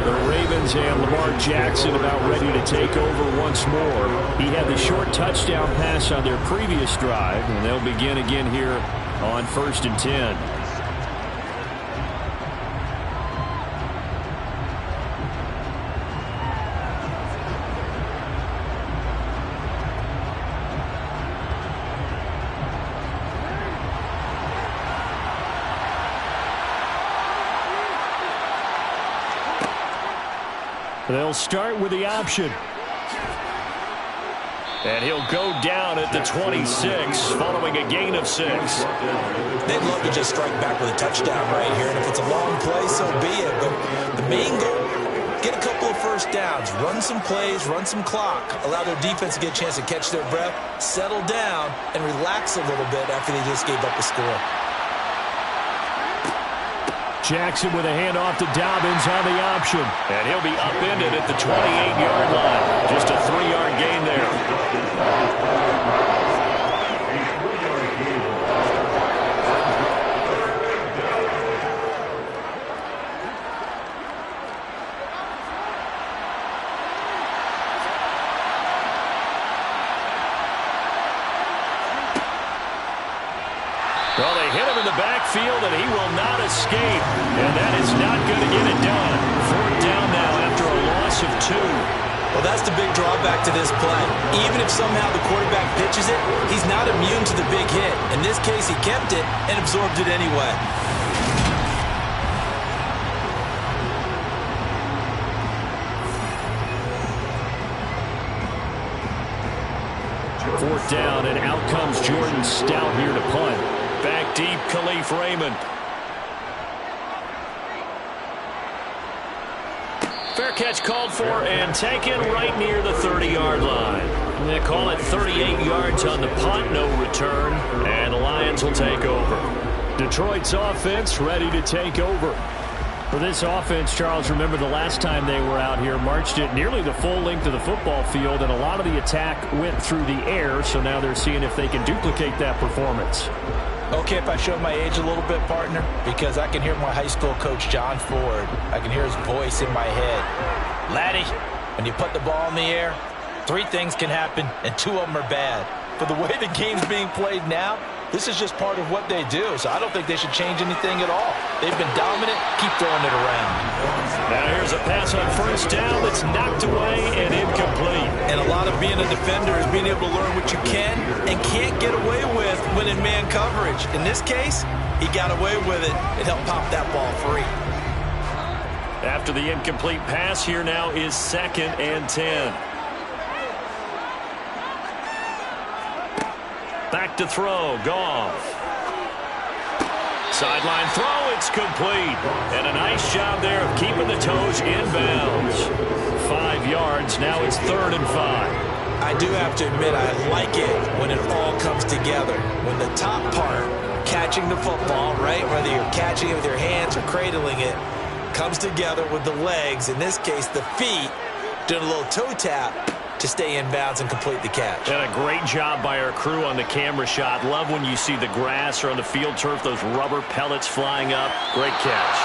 Speaker 4: The Ravens and Lamar Jackson about ready to take over once more. He had the short touchdown pass on their previous drive, and they'll begin again here on 1st and 10. They'll start with the option. And he'll go down at the 26 following a gain of 6.
Speaker 3: They'd love to just strike back with a touchdown right here. And if it's a long play, so be it. But the main goal, get a couple of 1st downs, run some plays, run some clock, allow their defense to get a chance to catch their breath, settle down, and relax a little bit after they just gave up a score.
Speaker 4: Jackson with a handoff to Dobbins on the option. And he'll be upended at the 28-yard line. Just a 3-yard gain there. Well, they hit him in the backfield, and he will not escape. And that is not going to get it done. 4th down now after a loss of 2.
Speaker 3: Well, that's the big drawback to this play. Even if somehow the quarterback pitches it, he's not immune to the big hit. In this case, he kept it and absorbed it anyway.
Speaker 4: Fourth down, and out comes Jordan Stout here to punt. Back deep, Khalif Raymond. Fair catch called for and taken right near the 30-yard line. They call it 38 yards on the punt, no return, and the Lions will take over. Detroit's offense ready to take over. For this offense, Charles, remember the last time they were out here, marched it nearly the full length of the football field, and a lot of the attack went through the air, so now they're seeing if they can duplicate that performance.
Speaker 3: Okay, if I show my age a little bit, partner, because I can hear my high school coach, John Ford. I can hear his voice in my head. Laddie, when you put the ball in the air, 3 things can happen, and 2 of them are bad. For the way the game's being played now, this is just part of what they do, so I don't think they should change anything at all. They've been dominant. Keep throwing it around.
Speaker 4: Now here's a pass on first down that's knocked away and incomplete.
Speaker 3: And a lot of being a defender is being able to learn what you can and can't get away with when in man coverage. In this case, he got away with it and helped pop that ball free.
Speaker 4: After the incomplete pass, here now is 2nd and 10. Back to throw, Goff. Sideline throw, it's complete. And a nice job there of keeping the toes in bounds. 5 yards, now it's 3rd and 5.
Speaker 3: I do have to admit, I like it when it all comes together. When the top part, catching the football, right, whether you're catching it with your hands or cradling it, comes together with the legs, in this case the feet, doing a little toe tap to stay in bounds and complete the catch.
Speaker 4: And a great job by our crew on the camera shot. Love when you see the grass or on the field turf, those rubber pellets flying up. Great catch.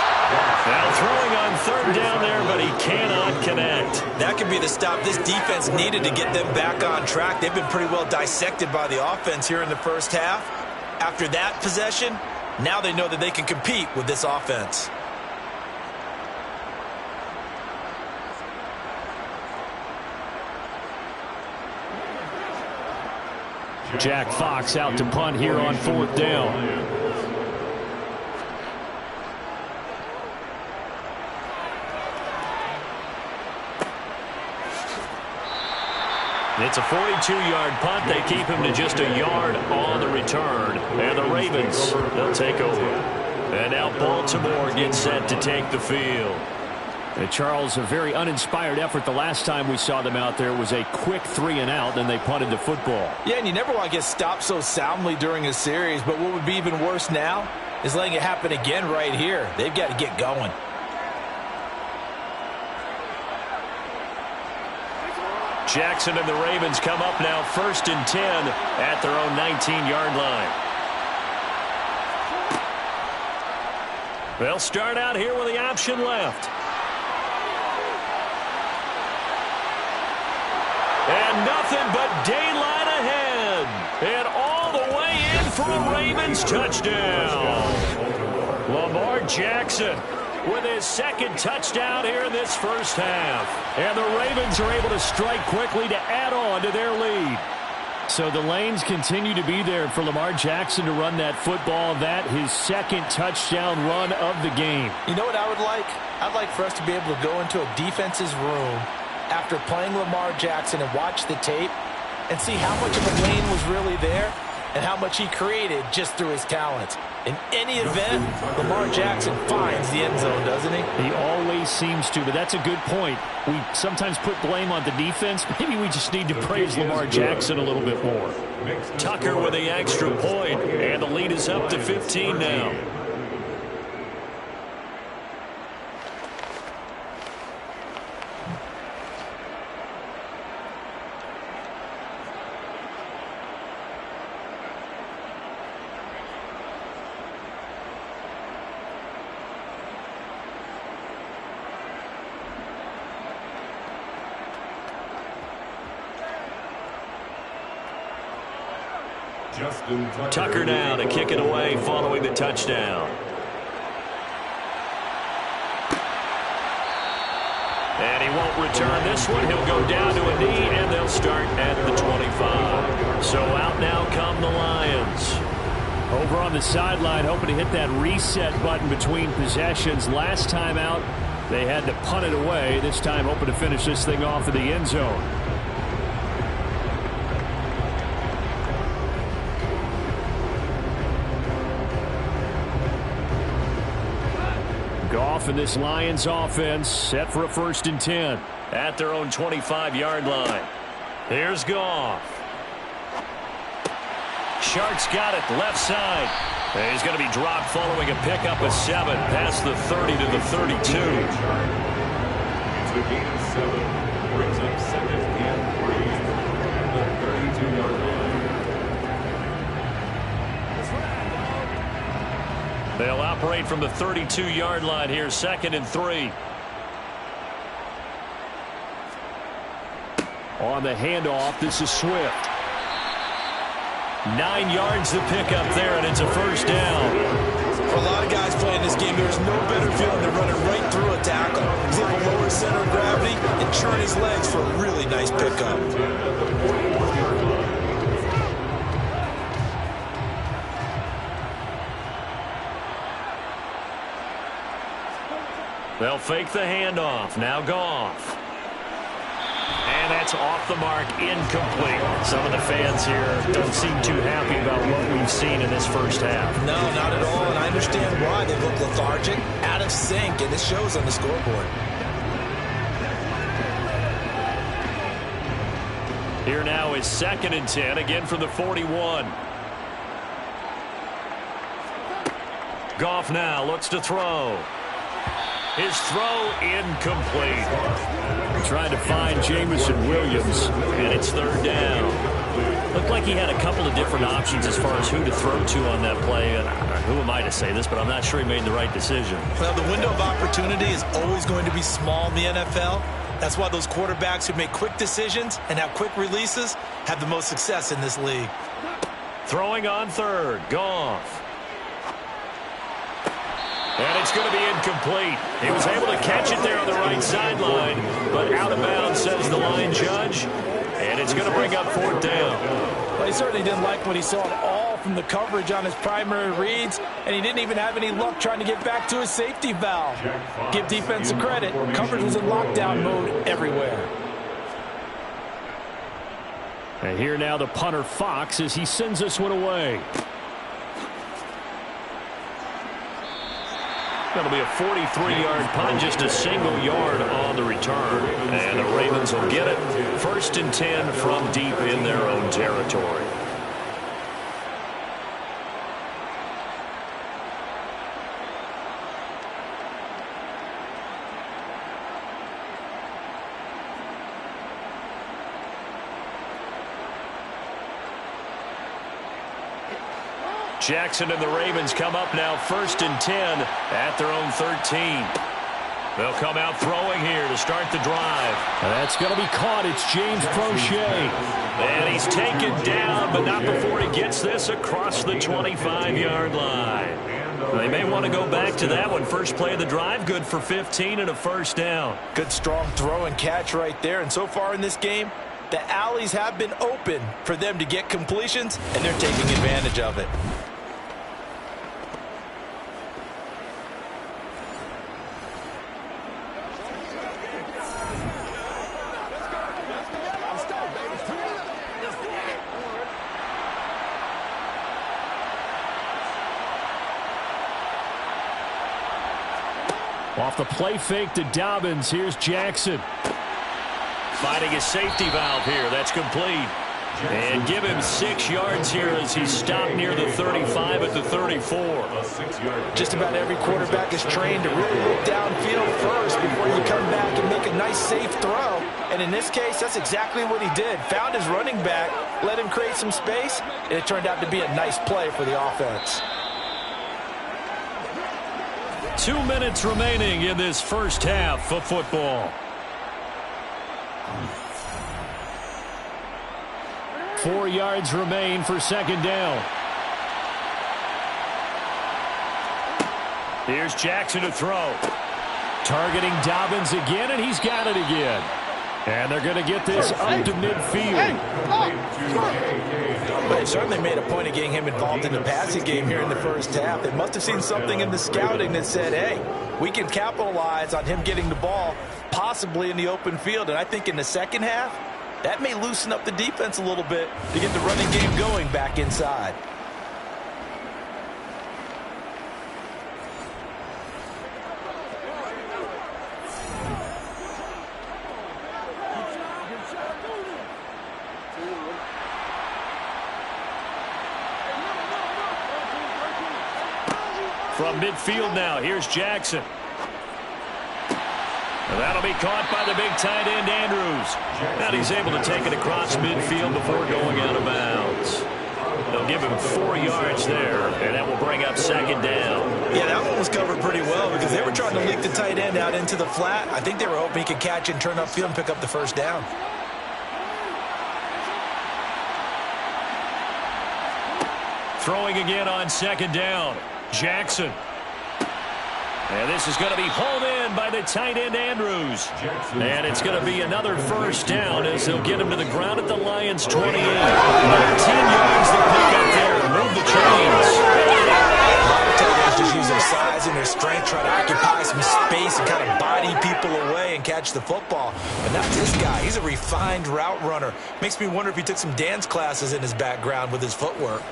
Speaker 4: Now throwing on 3rd down there, but he cannot connect.
Speaker 3: That could be the stop this defense needed to get them back on track. They've been pretty well dissected by the offense here in the first half. After that possession, now they know that they can compete with this offense.
Speaker 4: Jack Fox out to punt here on 4th down. It's a 42-yard punt. They keep him to just a yard on the return. And the Ravens, they'll take over. And now Baltimore gets set to take the field. And Charles, a very uninspired effort. The last time we saw them out there was a quick 3-and-out, then they punted the football.
Speaker 3: Yeah, and you never want to get stopped so soundly during a series, but what would be even worse now is letting it happen again right here. They've got to get going.
Speaker 4: Jackson and the Ravens come up now 1st and 10 at their own 19-yard line. They'll start out here with the option left. And nothing but daylight ahead. And all the way in for a Ravens touchdown. Lamar Jackson with his 2nd touchdown here in this first half. And the Ravens are able to strike quickly to add on to their lead. So the lanes continue to be there for Lamar Jackson to run that football. That his 2nd touchdown run of the game.
Speaker 3: You know what I would like? I'd like for us to be able to go into a defense's room after playing Lamar Jackson and watch the tape and see how much of a lane was really there and how much he created just through his talents. In any event, Lamar Jackson finds the end zone, doesn't he?
Speaker 4: He always seems to, but that's a good point. We sometimes put blame on the defense. Maybe we just need to praise Lamar Jackson a little bit more. Tucker with the extra point, and the lead is up to 15 now. Tucker now to kick it away following the touchdown. And he won't return this one. He'll go down to a knee, and they'll start at the 25. So out now come the Lions. Over on the sideline, hoping to hit that reset button between possessions. Last time out, they had to punt it away. This time hoping to finish this thing off in the end zone. Goff and this Lions offense set for a 1st and 10 at their own 25-yard line. Here's Goff. Sharks got it left side.
Speaker 2: And he's going to be dropped following a pickup of 7 past the 30 to the 32.
Speaker 5: It's a gain of 7. Brings up 2nd and 3 at the 32-yard line.
Speaker 2: They'll operate from the 32-yard line here, 2nd and 3.
Speaker 4: On the handoff, this is Swift.
Speaker 2: 9 yards to pick up there, and it's a first down.
Speaker 3: For a lot of guys playing this game, there's no better feeling than running right through a tackle. He's able to lower his center of gravity and turn his legs for a really nice pickup.
Speaker 2: They'll fake the handoff. Now Goff. And that's off the mark, incomplete. Some of the fans here don't seem too happy about what we've seen in this first half.
Speaker 3: No, not at all, and I understand why. They look lethargic, out of sync, and it shows on the scoreboard.
Speaker 2: Here now is 2nd and 10, again from the 41. Goff now looks to throw. His throw incomplete.
Speaker 4: Trying to find Jamison Williams.
Speaker 2: And it's 3rd down.
Speaker 4: Looked like he had a couple of different options as far as who to throw to on that play. And who am I to say this, but I'm not sure he made the right decision.
Speaker 3: Well, the window of opportunity is always going to be small in the NFL. That's why those quarterbacks who make quick decisions and have quick releases have the most success in this league.
Speaker 2: Throwing on 3rd. Goff. And it's going to be incomplete. He was able to catch it there on the right sideline, but out of bounds, says the line judge. And it's going to bring up 4th down.
Speaker 3: Well, he certainly didn't like what he saw at all from the coverage on his primary reads, and he didn't even have any luck trying to get back to his safety valve. Give defense a credit. Coverage was in lockdown mode everywhere.
Speaker 4: And here now the punter Fox as he sends this one away.
Speaker 2: That'll be a 43-yard punt, just a single yard on the return. And the Ravens will get it. 1st and 10 from deep in their own territory. Jackson and the Ravens come up now 1st and 10 at their own 13. They'll come out throwing here to start the drive.
Speaker 4: And that's going to be caught. It's James Prochet.
Speaker 2: And he's taken down, but not before he gets this across the 25-yard line. They may want to go back to that one. First play of the drive, good for 15 and a first down.
Speaker 3: Good strong throw and catch right there. And so far in this game, the alleys have been open for them to get completions, and they're taking advantage of it.
Speaker 4: Off the play fake to Dobbins. Here's Jackson.
Speaker 2: Finding his safety valve here. That's complete. And give him 6 yards here as he's stopped near the 35 at the 34.
Speaker 3: Just about every quarterback is trained to really look downfield first before you come back and make a nice safe throw. And in this case, that's exactly what he did. Found his running back, let him create some space, and it turned out to be a nice play for the offense.
Speaker 4: 2 minutes remaining in this first half of football. 4 yards remain for 2nd down.
Speaker 2: Here's Jackson to throw.
Speaker 4: Targeting Dobbins again, and he's got it again. And they're going to get this up to midfield.
Speaker 3: But they certainly made a point of getting him involved in the passing game here in the first half. They must have seen something in the scouting that said, hey, we can capitalize on him getting the ball possibly in the open field. And I think in the second half, that may loosen up the defense a little bit to get the running game going back inside.
Speaker 4: From midfield now, here's Jackson. And that'll be caught by the big tight end, Andrews. And he's able to take it across midfield before going out of bounds. They'll give him 4 yards there, and that will bring up second down.
Speaker 3: Yeah, that one was covered pretty well because they were trying to leak the tight end out into the flat. I think they were hoping he could catch and turn upfield and pick up the first down.
Speaker 4: Throwing again on second down. Jackson. And this is going to be hauled in by the tight end, Andrews. And it's going to be another first down as they'll get him to the ground at the Lions' 28. 19 yards to pick up there. Move the chains.
Speaker 3: A lot of tight ends just use their size and their strength, try to occupy some space and kind of body people away and catch the football. But not this guy. He's a refined route runner. Makes me wonder if he took some dance classes in his background with his footwork.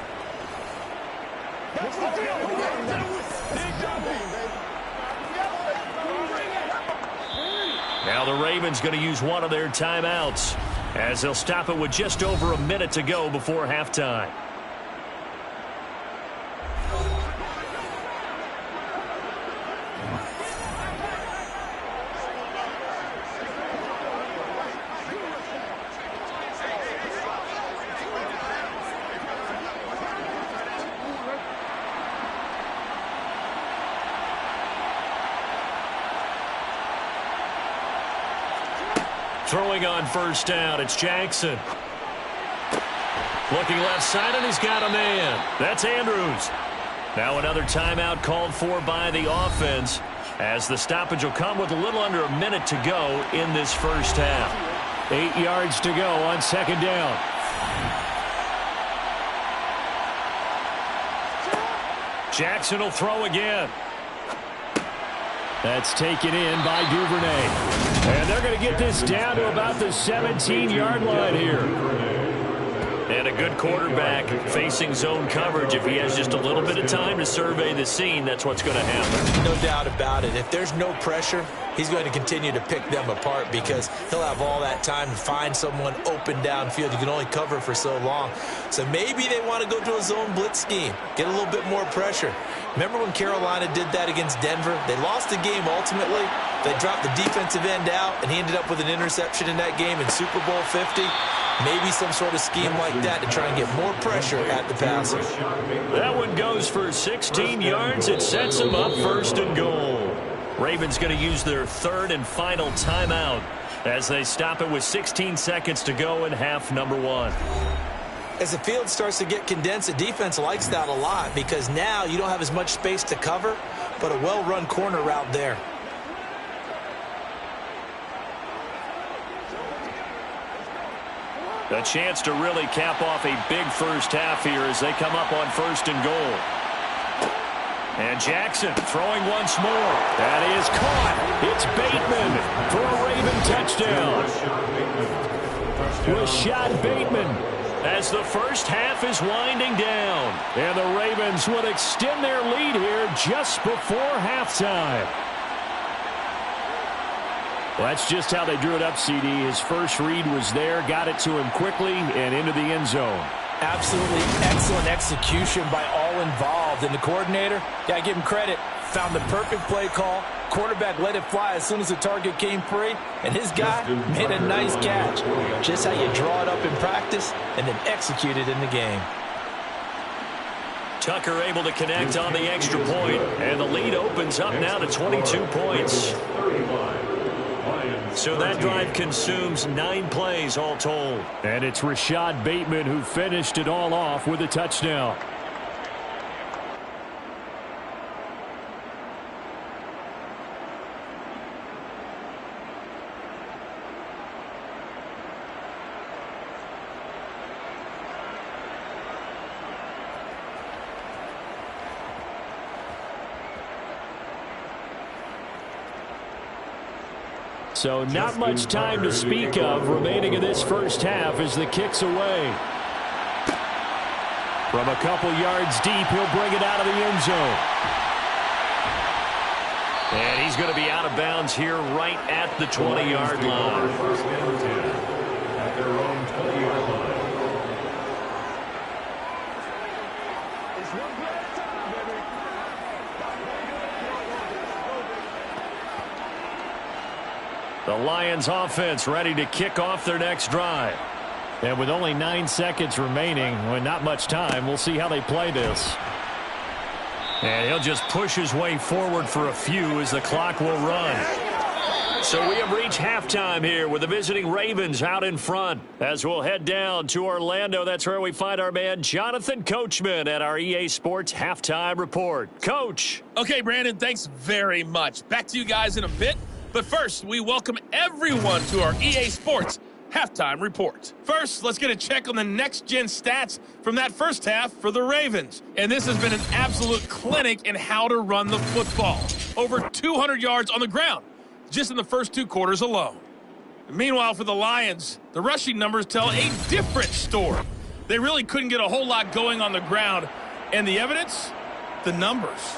Speaker 4: Now the Ravens going to use one of their timeouts as they'll stop it with just over a minute to go before halftime. Throwing on first down, it's Jackson. Looking left side, and he's got a man. That's Andrews. Now another timeout called for by the offense as the stoppage will come with a little under a minute to go in this first half. 8 yards to go on second down. Jackson will throw again. That's taken in by Duvernay. And they're going to get this down to about the 17-yard line here. And a good quarterback facing zone coverage. If he has just a little bit of time to survey the scene, that's what's going to happen.
Speaker 3: No doubt about it. If there's no pressure, he's going to continue to pick them apart because he'll have all that time to find someone open downfield. You can only cover for so long. So maybe they want to go to a zone blitz scheme, get a little bit more pressure. Remember when Carolina did that against Denver? They lost the game ultimately. They dropped the defensive end out, and he ended up with an interception in that game in Super Bowl 50. Maybe some sort of scheme like that to try and get more pressure at the passer.
Speaker 4: That one goes for 16 yards. It sets them up first and goal. Ravens going to use their third and final timeout as they stop it with 16 seconds to go in half number one.
Speaker 3: As the field starts to get condensed, the defense likes that a lot because now you don't have as much space to cover, but a well-run corner route there.
Speaker 4: A chance to really cap off a big first half here as they come up on first and goal. And Jackson throwing once more. That is caught. It's Bateman for a Raven touchdown. Rashad Bateman as the first half is winding down. And the Ravens would extend their lead here just before halftime. Well, that's just how they drew it up, CD. His first read was there, got it to him quickly, and into the end zone.
Speaker 3: Absolutely excellent execution by all involved. And the coordinator, yeah, I give him credit, found the perfect play call. Quarterback let it fly as soon as the target came free, and his guy made a nice catch. Just how you draw it up in practice and then execute it in the game.
Speaker 4: Tucker able to connect on the extra point, and the lead opens up now to 22 points. So that drive consumes 9 plays all told. And it's Rashad Bateman who finished it all off with a touchdown. So not much time to speak of remaining in this first half as the kick's away. From a couple yards deep, he'll bring it out of the end zone. And he's going to be out of bounds here right at the 20-yard line.
Speaker 5: First down 10 at their own 20-yard line.
Speaker 4: The Lions offense ready to kick off their next drive. And with only 9 seconds remaining, well, not much time, we'll see how they play this. And he'll just push his way forward for a few as the clock will run. So we have reached halftime here with the visiting Ravens out in front. As we'll head down to Orlando, that's where we find our man Jonathan Coachman at our EA Sports Halftime Report. Coach.
Speaker 6: Okay, Brandon, thanks very much. Back to you guys in a bit. But first, we welcome everyone to our EA Sports Halftime Report. First, let's get a check on the next-gen stats from that first half for the Ravens. And this has been an absolute clinic in how to run the football. Over 200 yards on the ground just in the first 2 quarters alone. Meanwhile, for the Lions, the rushing numbers tell a different story. They really couldn't get a whole lot going on the ground. And the evidence? The numbers.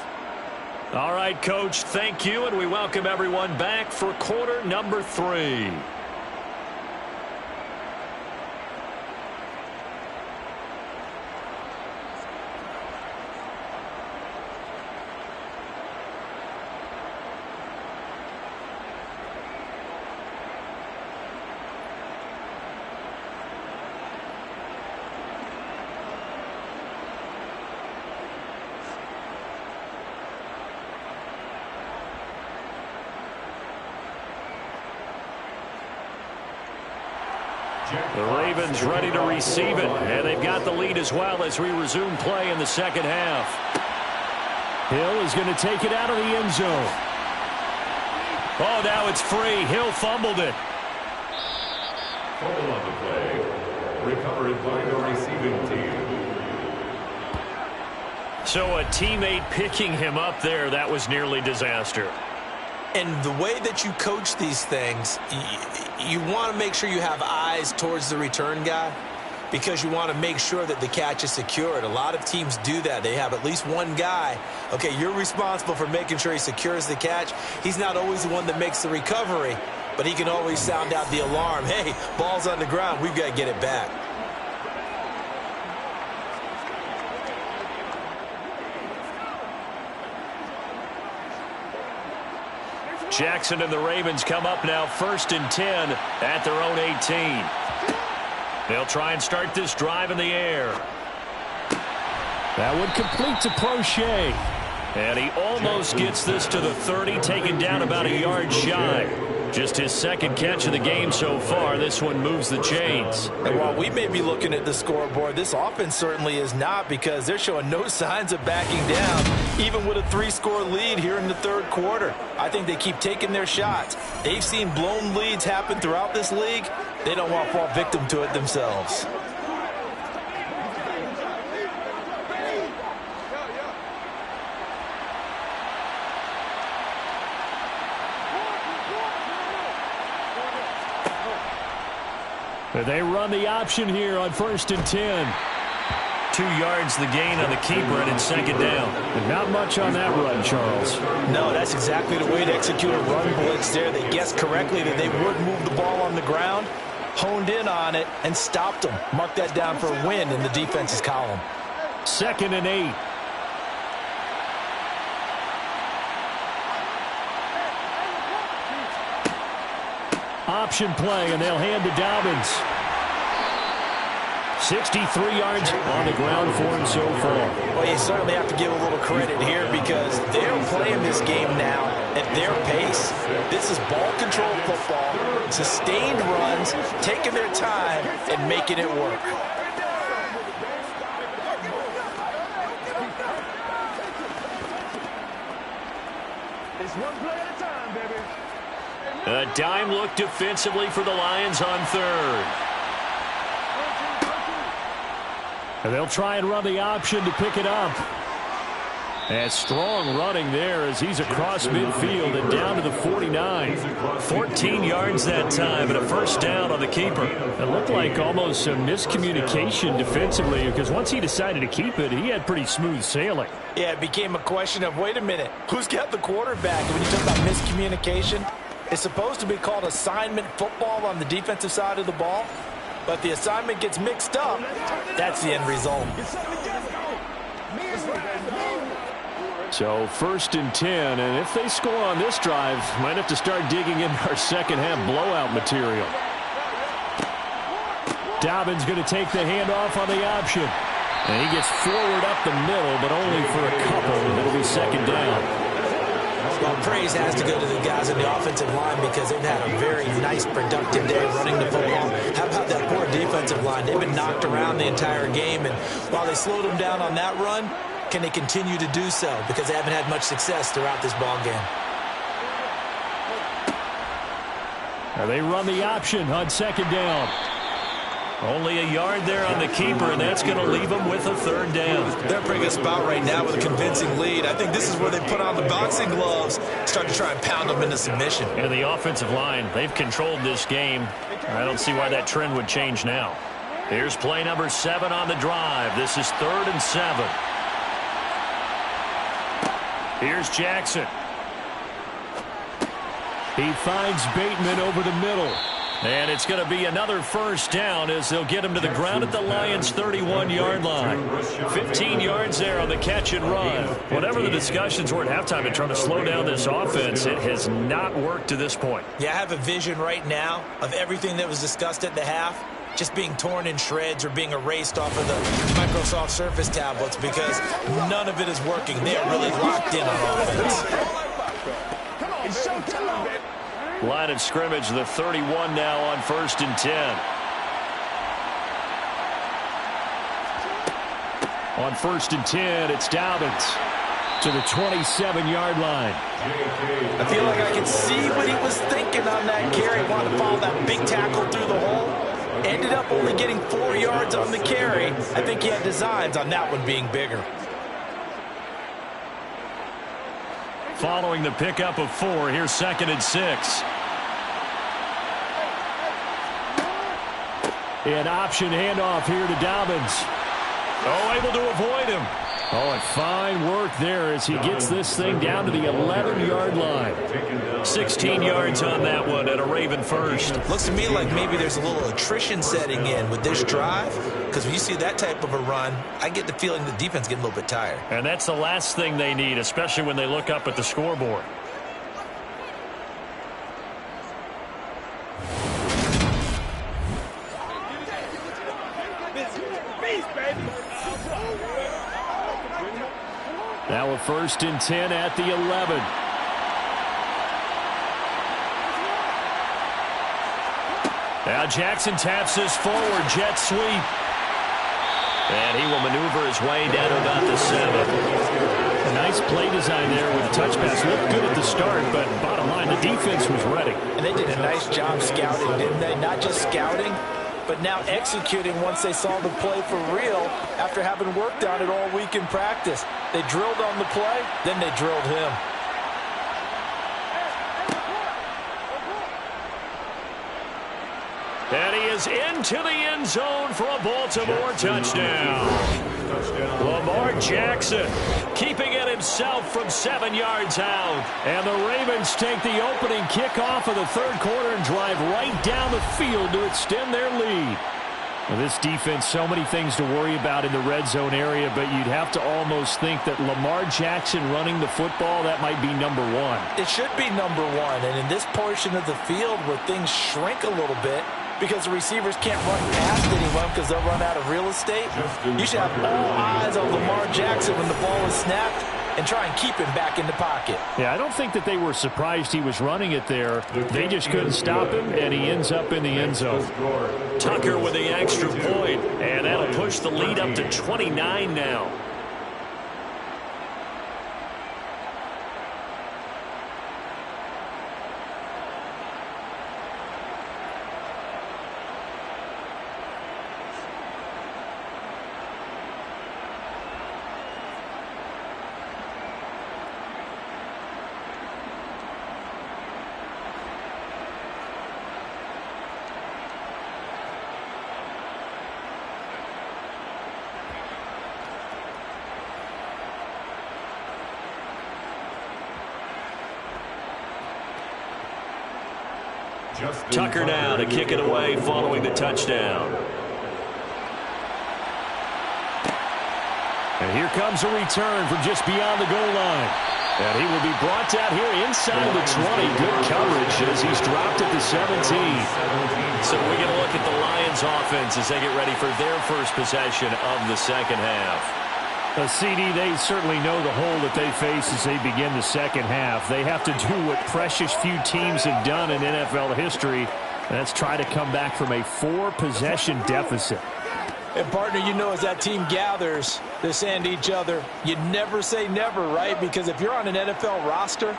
Speaker 4: All right, Coach, thank you, and we welcome everyone back for quarter number 3. The Ravens ready to receive it, and they've got the lead as well as we resume play in the second half. Hill is going to take it out of the end zone. Oh, now it's free. Hill fumbled it.
Speaker 5: Fumble on the play. Recovered by the receiving team.
Speaker 4: So a teammate picking him up there, that was nearly disaster.
Speaker 3: And the way that you coach these things, you want to make sure you have eyes towards the return guy because you want to make sure that the catch is secured. A lot of teams do that. They have at least one guy. Okay, you're responsible for making sure he secures the catch. He's not always the one that makes the recovery, but he can always sound out the alarm. Hey, ball's on the ground. We've got to get it back.
Speaker 4: Jackson and the Ravens come up now 1st and 10 at their own 18. They'll try and start this drive in the air. That would complete to Prochet. And he almost gets this to the 30, taken down about a yard shy. Just his second catch of the game so far. This one moves the chains.
Speaker 3: And while we may be looking at the scoreboard, this offense certainly is not because they're showing no signs of backing down, even with a 3-score lead here in the 3rd quarter. I think they keep taking their shots. They've seen blown leads happen throughout this league. They don't want to fall victim to it themselves.
Speaker 4: They run the option here on 1st and 10. 2 yards the gain on the keeper, and it's 2nd down. And not much on that run, Charles.
Speaker 3: No, that's exactly the way to execute a run blitz there. They guessed correctly that they would move the ball on the ground, honed in on it, and stopped them. Mark that down for a win in the defense's column.
Speaker 4: 2nd and 8. Option play, and they'll hand to Dobbins. 63 yards on the ground for him so far.
Speaker 3: Well, you certainly have to give a little credit here because they're playing this game now at their pace. This is ball control football, sustained runs, taking their time and making it work.
Speaker 7: It's one play at a time, baby.
Speaker 4: A dime look defensively for the Lions on 3rd. And they'll try and run the option to pick it up. And strong running there as he's across midfield and down to the 49. 14 yards that time and a 1st down on the keeper. It looked like almost a miscommunication defensively because once he decided to keep it, he had pretty smooth sailing.
Speaker 3: Yeah, it became a question of, wait a minute, who's got the quarterback? And when you talk about miscommunication, it's supposed to be called assignment football on the defensive side of the ball. But the assignment gets mixed up. That's the end result.
Speaker 2: So 1st and 10, and if they score on this drive, might have to start digging in our second half blowout material. Dobbins going to take the handoff on the option. And he gets forward up the middle, but only for a couple. It'll be 2nd down.
Speaker 3: Well, praise has to go to the guys in the offensive line because they've had a very nice, productive day running the football. How about that poor defensive line? They've been knocked around the entire game, and while they slowed them down on that run, can they continue to do so? Because they haven't had much success throughout this ball game.
Speaker 2: Now they run the option on 2nd down. Only a yard there on the keeper, and that's going to leave them with a 3rd down.
Speaker 3: They're in a pretty good spot right now with a convincing lead. I think this is where they put on the boxing gloves, start to try and pound them into submission.
Speaker 4: And the offensive line, they've controlled this game. I don't see why that trend would change now. Here's play number 7 on the drive. This is 3rd and 7. Here's Jackson.
Speaker 2: He finds Bateman over the middle.
Speaker 4: And it's going to be another 1st down as they'll get him to the ground at the Lions' 31-yard line. 15 yards there on the catch and run. Whatever the discussions were at halftime in trying to slow down this offense, it has not worked to this point.
Speaker 3: Yeah, I have a vision right now of everything that was discussed at the half just being torn in shreds or being erased off of the Microsoft Surface tablets because none of it is working. They are really locked in on offense.
Speaker 7: Come on, it's showtime, man.
Speaker 4: Line of scrimmage, the 31 now on 1st and 10.
Speaker 2: On 1st and 10, it's Dobbins to the 27-yard line.
Speaker 3: I feel like I can see what he was thinking on that carry. Wanted to follow that big tackle through the hole. Ended up only getting 4 yards on the carry. I think he had designs on that one being bigger.
Speaker 4: Following the pickup of 4, here's 2nd and 6.
Speaker 2: An option handoff here to Dobbins.
Speaker 4: Oh, able to avoid him.
Speaker 2: Oh, and fine work there as he gets this thing down to the 11-yard line.
Speaker 4: 16 yards on that one and a Raven first.
Speaker 3: Looks to me like maybe there's a little attrition setting in with this drive because when you see that type of a run, I get the feeling the defense getting a little bit tired.
Speaker 4: And that's the last thing they need, especially when they look up at the scoreboard.
Speaker 2: Now a 1st and 10 at the 11.
Speaker 4: Now Jackson taps this forward, jet sweep. And he will maneuver his way down to about the 7.
Speaker 2: A nice play design there with a touch pass. Looked good at the start, but bottom line, the defense was ready.
Speaker 3: And they did a nice job scouting, didn't they? Not just scouting, but now executing once they saw the play for real after having worked on it all week in practice. They drilled on the play, then they drilled him.
Speaker 4: And he is into the end zone for a Baltimore touchdown. Lamar Jackson keeping it himself from 7 yards out.
Speaker 2: And the Ravens take the opening kickoff of the 3rd quarter and drive right down the field to extend their lead. Well, this defense, so many things to worry about in the red zone area, but you'd have to almost think that Lamar Jackson running the football, that might be number 1.
Speaker 3: It should be number 1, and in this portion of the field where things shrink a little bit, because the receivers can't run past anyone because they'll run out of real estate. You should have all eyes on Lamar Jackson when the ball is snapped and try and keep him back in the pocket.
Speaker 2: Yeah, I don't think that they were surprised he was running it there. They just couldn't stop him, and he ends up in the end zone.
Speaker 4: Tucker with the extra point, and that'll push the lead up to 29 now. Tucker now to kick it away following the touchdown. And here comes a return from just beyond the goal line. And he will be brought down here inside of the 20. Good coverage as he's dropped at the 17.
Speaker 2: So we're going to look at the Lions offense as they get ready for their first possession of the second half.
Speaker 4: CD, they certainly know the hole that they face as they begin the second half. They have to do what precious few teams have done in NFL history, and that's try to come back from a 4-possession deficit.
Speaker 3: And, partner, you know, as that team gathers, they're saying to each other, you never say never, right? Because if you're on an NFL roster,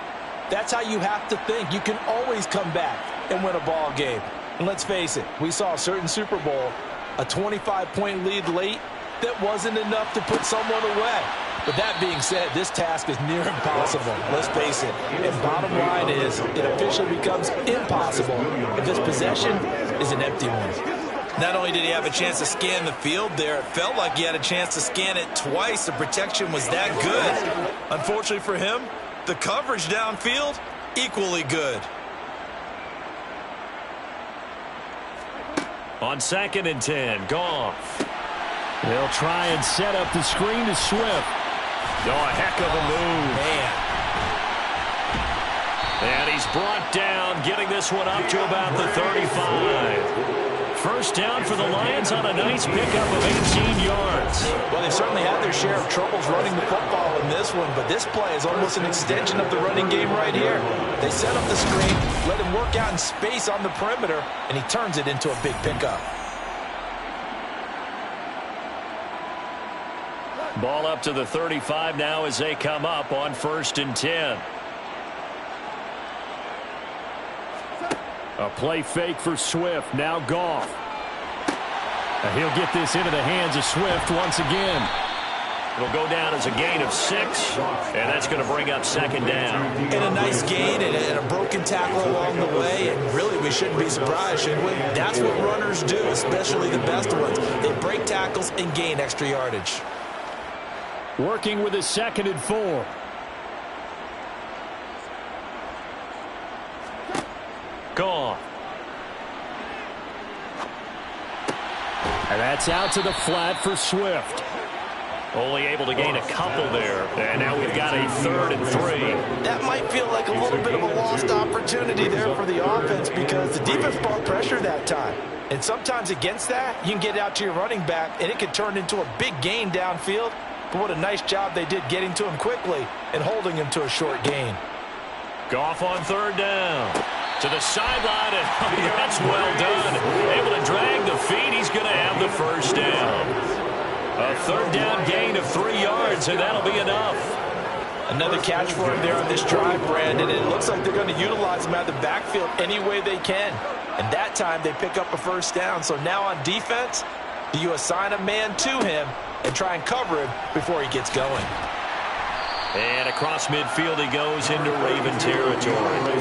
Speaker 3: that's how you have to think. You can always come back and win a ball game. And let's face it, we saw a certain Super Bowl, a 25-point lead late, that wasn't enough to put someone away. But that being said, this task is near impossible. Let's face it. And bottom line is, it officially becomes impossible if this possession is an empty one. Not only did he have a chance to scan the field there, it felt like he had a chance to scan it twice. The protection was that good. Unfortunately for him, the coverage downfield, equally good.
Speaker 2: On 2nd and 10, Goff.
Speaker 4: They'll try and set up the screen to Swift.
Speaker 2: Oh, a heck of a move.
Speaker 3: Man.
Speaker 2: And he's brought down, getting this one up to about the 35. First down for the Lions on a nice pickup of 18 yards.
Speaker 3: Well, they certainly had their share of troubles running the football in this one, but this play is almost an extension of the running game right here. They set up the screen, let him work out in space on the perimeter, and he turns it into a big pickup.
Speaker 2: Ball up to the 35 now as they come up on 1st and 10.
Speaker 4: A play fake for Swift. Now Goff. And he'll get this into the hands of Swift once again.
Speaker 2: It'll go down as a gain of 6, and that's going to bring up 2nd down.
Speaker 3: And a nice gain and a broken tackle along the way, and really we shouldn't be surprised, should we? That's what runners do, especially the best ones. They break tackles and gain extra yardage.
Speaker 4: Working with a 2nd and 4.
Speaker 2: Goff.
Speaker 4: And that's out to the flat for Swift.
Speaker 2: Only able to gain a couple there. And now we've got a 3rd and 3.
Speaker 3: That might feel like a little bit of a lost opportunity there for the offense because the defense brought pressure that time. And sometimes against that, you can get out to your running back, and it can turn into a big gain downfield. But what a nice job they did getting to him quickly and holding him to a short gain.
Speaker 2: Goff on 3rd down. To the sideline, and that's well done. Able to drag the feet. He's going to have the first down. A 3rd down gain of 3 yards, and that'll be enough.
Speaker 3: Another catch for him there on this drive, Brandon. And it looks like they're going to utilize him out of the backfield any way they can. And that time they pick up a first down. So now on defense, do you assign a man to him and try and cover him before he gets going?
Speaker 2: And across midfield he goes into Raven territory.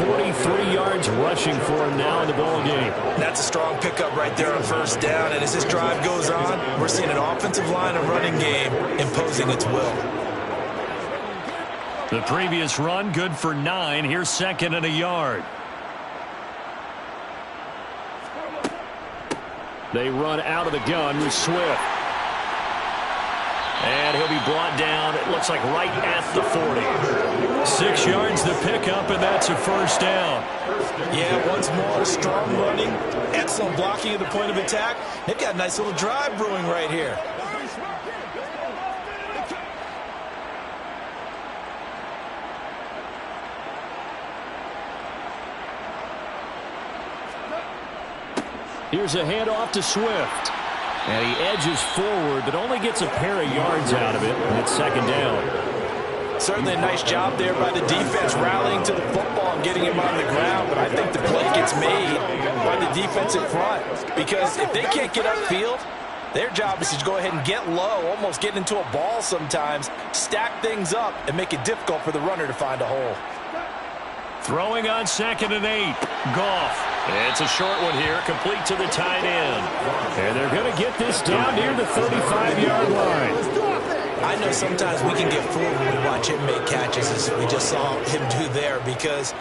Speaker 4: 43 yards rushing for him now in the ball game.
Speaker 3: That's a strong pickup right there on first down. And as this drive goes on, we're seeing an offensive line and running game imposing its will.
Speaker 4: The previous run good for 9. Here's 2nd and a yard. They run out of the gun with Swift.
Speaker 2: And he'll be brought down, it looks like right at the 40.
Speaker 4: 6 yards the pickup, and that's a first down.
Speaker 3: Yeah, once more, strong running, excellent blocking at the point of attack. They've got a nice little drive brewing right here.
Speaker 4: Here's a handoff to Swift. And he edges forward, but only gets a pair of yards out of it, and it's 2nd down.
Speaker 3: Certainly a nice job there by the defense rallying to the football and getting him on the ground, but I think the play gets made by the defense in front because if they can't get upfield, their job is to go ahead and get low, almost get into a ball sometimes, stack things up, and make it difficult for the runner to find a hole.
Speaker 4: Throwing on 2nd and 8. Goff.
Speaker 2: It's a short one here, complete to the tight end.
Speaker 4: And they're going to get this down near the 35-yard line.
Speaker 3: I know sometimes we can get fooled when we watch him make catches, as we just saw him do there, because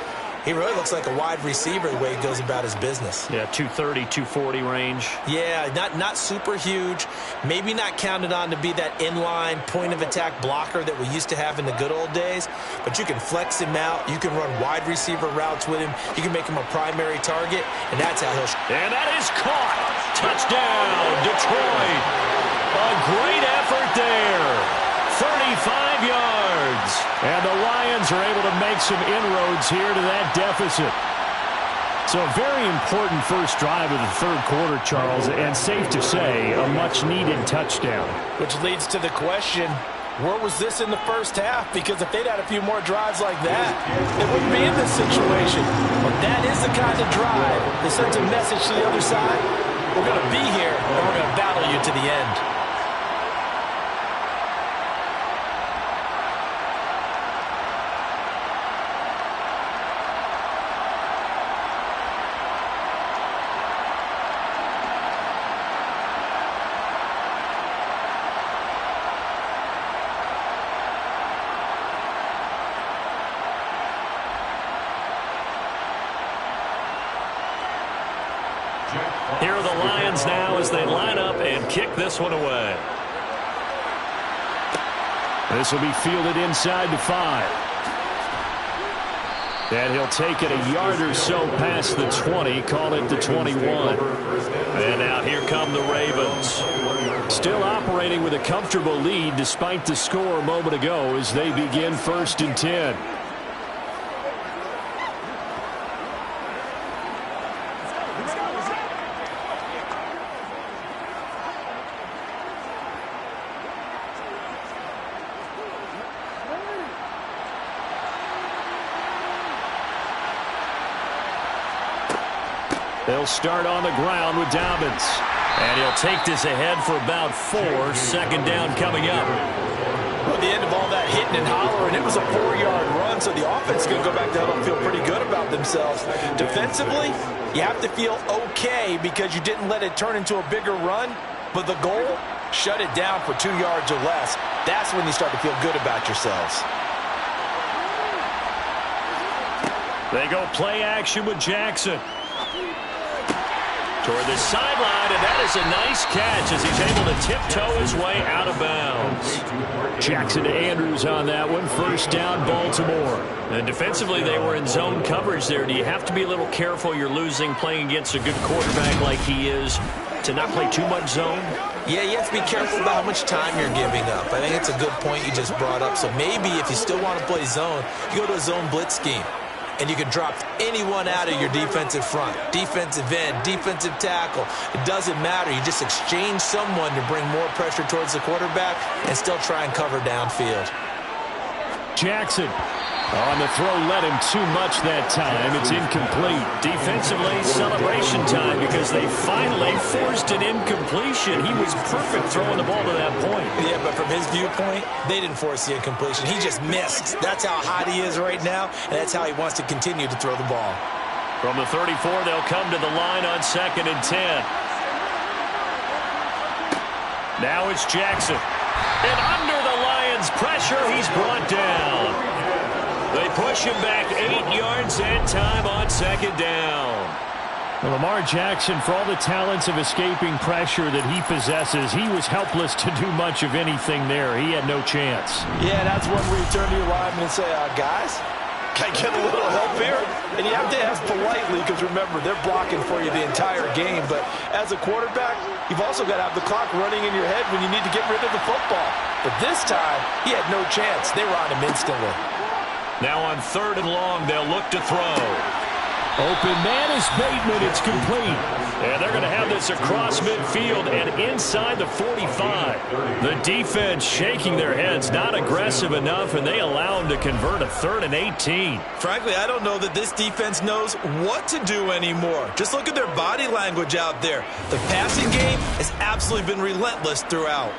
Speaker 3: He really looks like a wide receiver the way he goes about his business.
Speaker 4: Yeah, 230, 240 range.
Speaker 3: Yeah, not super huge. Maybe not counted on to be that inline point-of-attack blocker that we used to have in the good old days. But you can flex him out. You can run wide receiver routes with him. You can make him a primary target, and that's how he'll...
Speaker 2: And that is caught. Touchdown, Detroit. A great effort there. 35 yards. And the Lions are able to make some inroads here to that deficit. So a very important first drive of the third quarter, Charles, and safe to say, a much-needed touchdown.
Speaker 3: Which leads to the question, where was this in the first half? Because if they'd had a few more drives like that, they wouldn't be in this situation. But that is the kind of drive that sends a message to the other side. We're going to be here, and we're going to battle you to the end.
Speaker 2: Here are the Lions now as they line up and kick this one away.
Speaker 4: This will be fielded inside the 5. And he'll take it a yard or so past the 20, call it the 21.
Speaker 2: And now here come the Ravens.
Speaker 4: Still operating with a comfortable lead despite the score a moment ago as they begin 1st and 10. They'll start on the ground with Dobbins.
Speaker 2: And he'll take this ahead for about 4. 2nd down coming up.
Speaker 3: Well, at the end of all that hitting and hollering, it was a 4-yard run, so the offense is going to go back down and feel pretty good about themselves. Defensively, you have to feel okay because you didn't let it turn into a bigger run, but the goal, shut it down for 2 yards or less. That's when you start to feel good about yourselves.
Speaker 4: They go play action with Jackson.
Speaker 2: Toward the sideline, and that is a nice catch as he's able to tiptoe his way out of bounds.
Speaker 4: Jackson to Andrews on that one. 1st down, Baltimore.
Speaker 2: And defensively, they were in zone coverage there. Do you have to be a little careful? You're losing playing against a good quarterback like he is to not play too much zone?
Speaker 3: Yeah, you have to be careful about how much time you're giving up. I think it's a good point you just brought up. So maybe if you still want to play zone, you go to a zone blitz scheme. And you can drop anyone out of your defensive front. Defensive end, defensive tackle. It doesn't matter. You just exchange someone to bring more pressure towards the quarterback and still try and cover downfield.
Speaker 4: Jackson on the throw, led him too much that time. It's incomplete.
Speaker 2: Defensively, celebration time because they finally forced an incompletion. He was perfect throwing the ball to that point.
Speaker 3: Yeah, but from his viewpoint, they didn't force the incompletion. He just missed. That's how hot he is right now, and that's how he wants to continue to throw the ball.
Speaker 2: From the 34, they'll come to the line on 2nd and 10. Now it's Jackson. And under the Lions' pressure, he's brought down. They push him back 8 yards and time on 2nd down.
Speaker 4: Well, Lamar Jackson, for all the talents of escaping pressure that he possesses, he was helpless to do much of anything there. He had no chance.
Speaker 3: Yeah, that's when we turn to your lineman and say, guys, can I get a little help here? And you have to ask politely because, remember, they're blocking for you the entire game. But as a quarterback, you've also got to have the clock running in your head when you need to get rid of the football. But this time, he had no chance. They were on him instantly.
Speaker 2: Now on 3rd and long, they'll look to throw.
Speaker 4: Open man is Bateman. It's complete.
Speaker 2: And they're going to have this across midfield and inside the 45. The defense shaking their heads, not aggressive enough, and they allow them to convert a 3rd and 18.
Speaker 3: Frankly, I don't know that this defense knows what to do anymore. Just look at their body language out there. The passing game has absolutely been relentless throughout.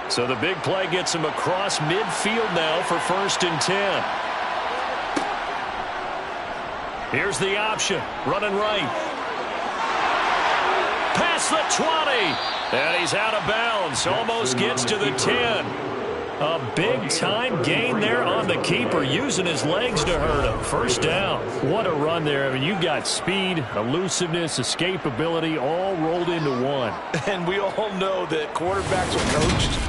Speaker 2: So the big play gets him across midfield now for 1st and 10. Here's the option. Running right. Pass Past the 20. And he's out of bounds. Almost gets to the 10. A big-time gain there on the keeper, using his legs to hurt him. First down. What a run there. I mean, you've got speed, elusiveness, escapability, all rolled into one.
Speaker 3: And we all know that quarterbacks are coached.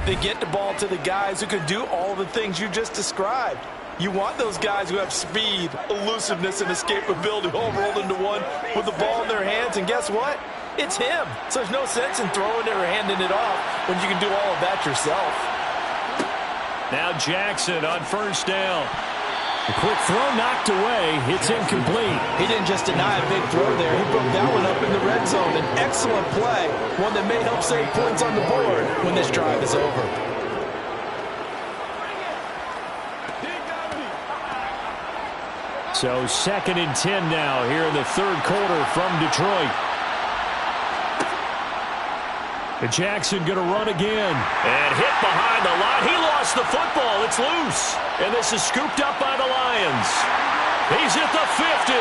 Speaker 3: They get the ball to the guys who can do all the things you just described. You want those guys who have speed, elusiveness, and escapability all rolled into one with the ball in their hands. And guess what? It's him. So there's no sense in throwing it or handing it off when you can do all of that yourself.
Speaker 2: Now Jackson on first down. A quick throw knocked away. It's incomplete.
Speaker 3: He didn't just deny a big throw there. He broke that one up in the red zone. An excellent play. One that may help save points on the board when this drive is over.
Speaker 2: So 2nd and 10 now here in the third quarter from Detroit. Jackson going to run again. And hit behind the line. He lost the football. It's loose. And this is scooped up by the Lions. He's at the 50.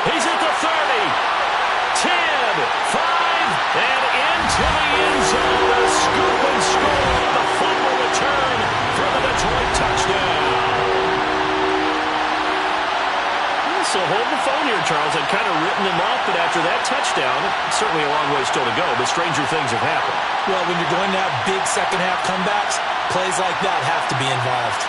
Speaker 2: He's at the 30. 10, 5, and into the end zone. A scoop and score on the fumble return for the Detroit touchdown.
Speaker 4: So hold the phone here, Charles. I'd kind of written them off, but after that touchdown, certainly a long way still to go, but stranger things have happened.
Speaker 3: Well, when you're going to have big second-half comebacks, plays like that have to be involved.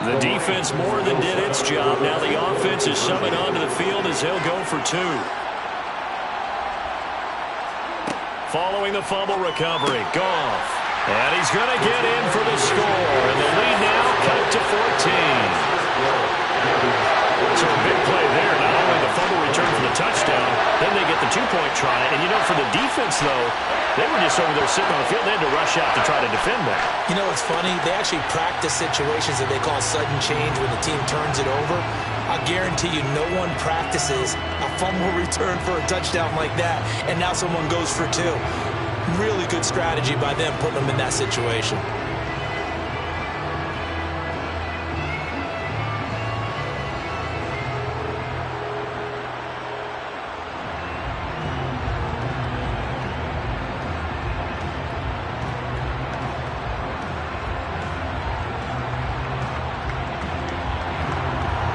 Speaker 2: The defense more than did its job. Now the offense is summoned onto the field as he'll go for 2. Following the fumble recovery, Goff. And he's going to get in for the score. And the lead now cut to 14. So a big play there. Not only the fumble return for the touchdown, then they get the 2-point try. And, you know, for the defense, though, they were just over there sitting on the field. They had to rush out to try to defend that.
Speaker 3: You know, it's funny. They actually practice situations that they call sudden change when the team turns it over. I guarantee you no one practices a fumble return for a touchdown like that, and now someone goes for 2. Really good strategy by them putting them in that situation.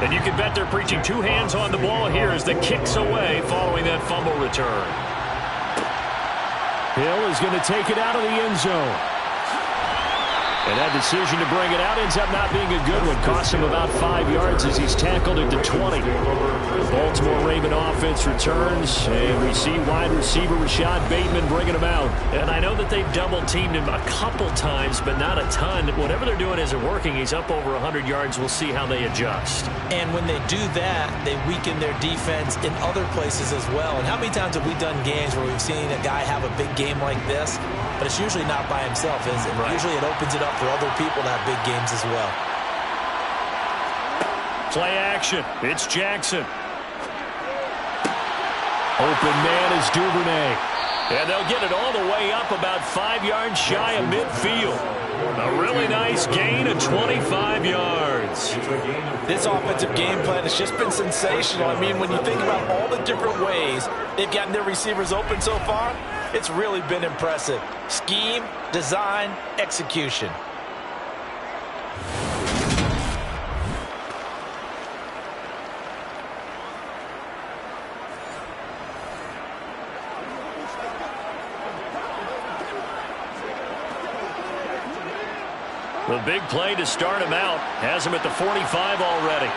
Speaker 2: And you can bet they're preaching 2 hands on the ball here as the kick's away following that fumble return. Hill is going to take it out of the end zone. And that decision to bring it out ends up not being a good one. Costs him about 5 yards as he's tackled at the 20. The Baltimore Raven offense returns, and we see wide receiver Rashad Bateman bringing him out. And I know that they've double-teamed him a couple times, but not a ton. Whatever they're doing isn't working. He's up over 100 yards. We'll see how they adjust.
Speaker 3: And when they do that, they weaken their defense in other places as well. And how many times have we done games where we've seen a guy have a big game like this, but it's usually not by himself, is it? Right. Usually it opens it up for other people to have big games as well.
Speaker 2: Play action. It's Jackson. Open man is Duvernay. And they'll get it all the way up about 5 yards shy of midfield. A really nice gain of 25 yards.
Speaker 3: This offensive game plan has just been sensational. I mean, when you think about all the different ways they've gotten their receivers open so far, it's really been impressive. Scheme, design, execution.
Speaker 2: The big play to start him out has him at the 45 already.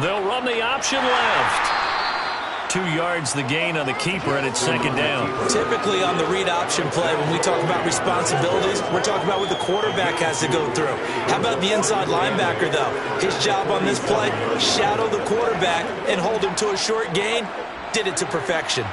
Speaker 2: They'll run the option left. 2 yards the gain on the keeper, and it's 2nd down.
Speaker 3: Typically on the read option play, when we talk about responsibilities, we're talking about what the quarterback has to go through. How about the inside linebacker, though? His job on this play, shadow the quarterback and hold him to a short gain. Did it to perfection.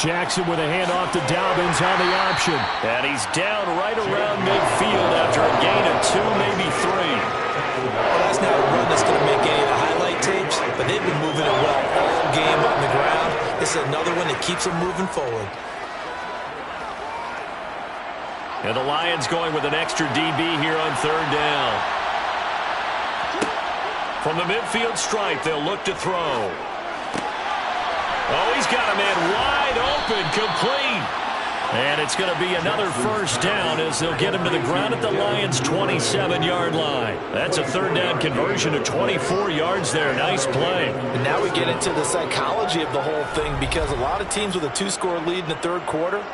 Speaker 4: Jackson with a handoff to Dobbins on the option. And he's down right around midfield after a gain of 2, maybe 3.
Speaker 3: Well, that's not a run that's going to make any of the highlight tapes, but they've been moving it well all game on the ground. This is another one that keeps them moving forward.
Speaker 4: And the Lions going with an extra DB here on 3rd down. From the midfield stripe, they'll look to throw. Oh, he's got a man wide open, complete. And it's going to be another 1st down as they'll get him to the ground at the Lions' 27-yard line. That's a 3rd down conversion of 24 yards there. Nice play.
Speaker 3: And now we get into the psychology of the whole thing, because a lot of teams with a 2-score lead in the 3rd quarter,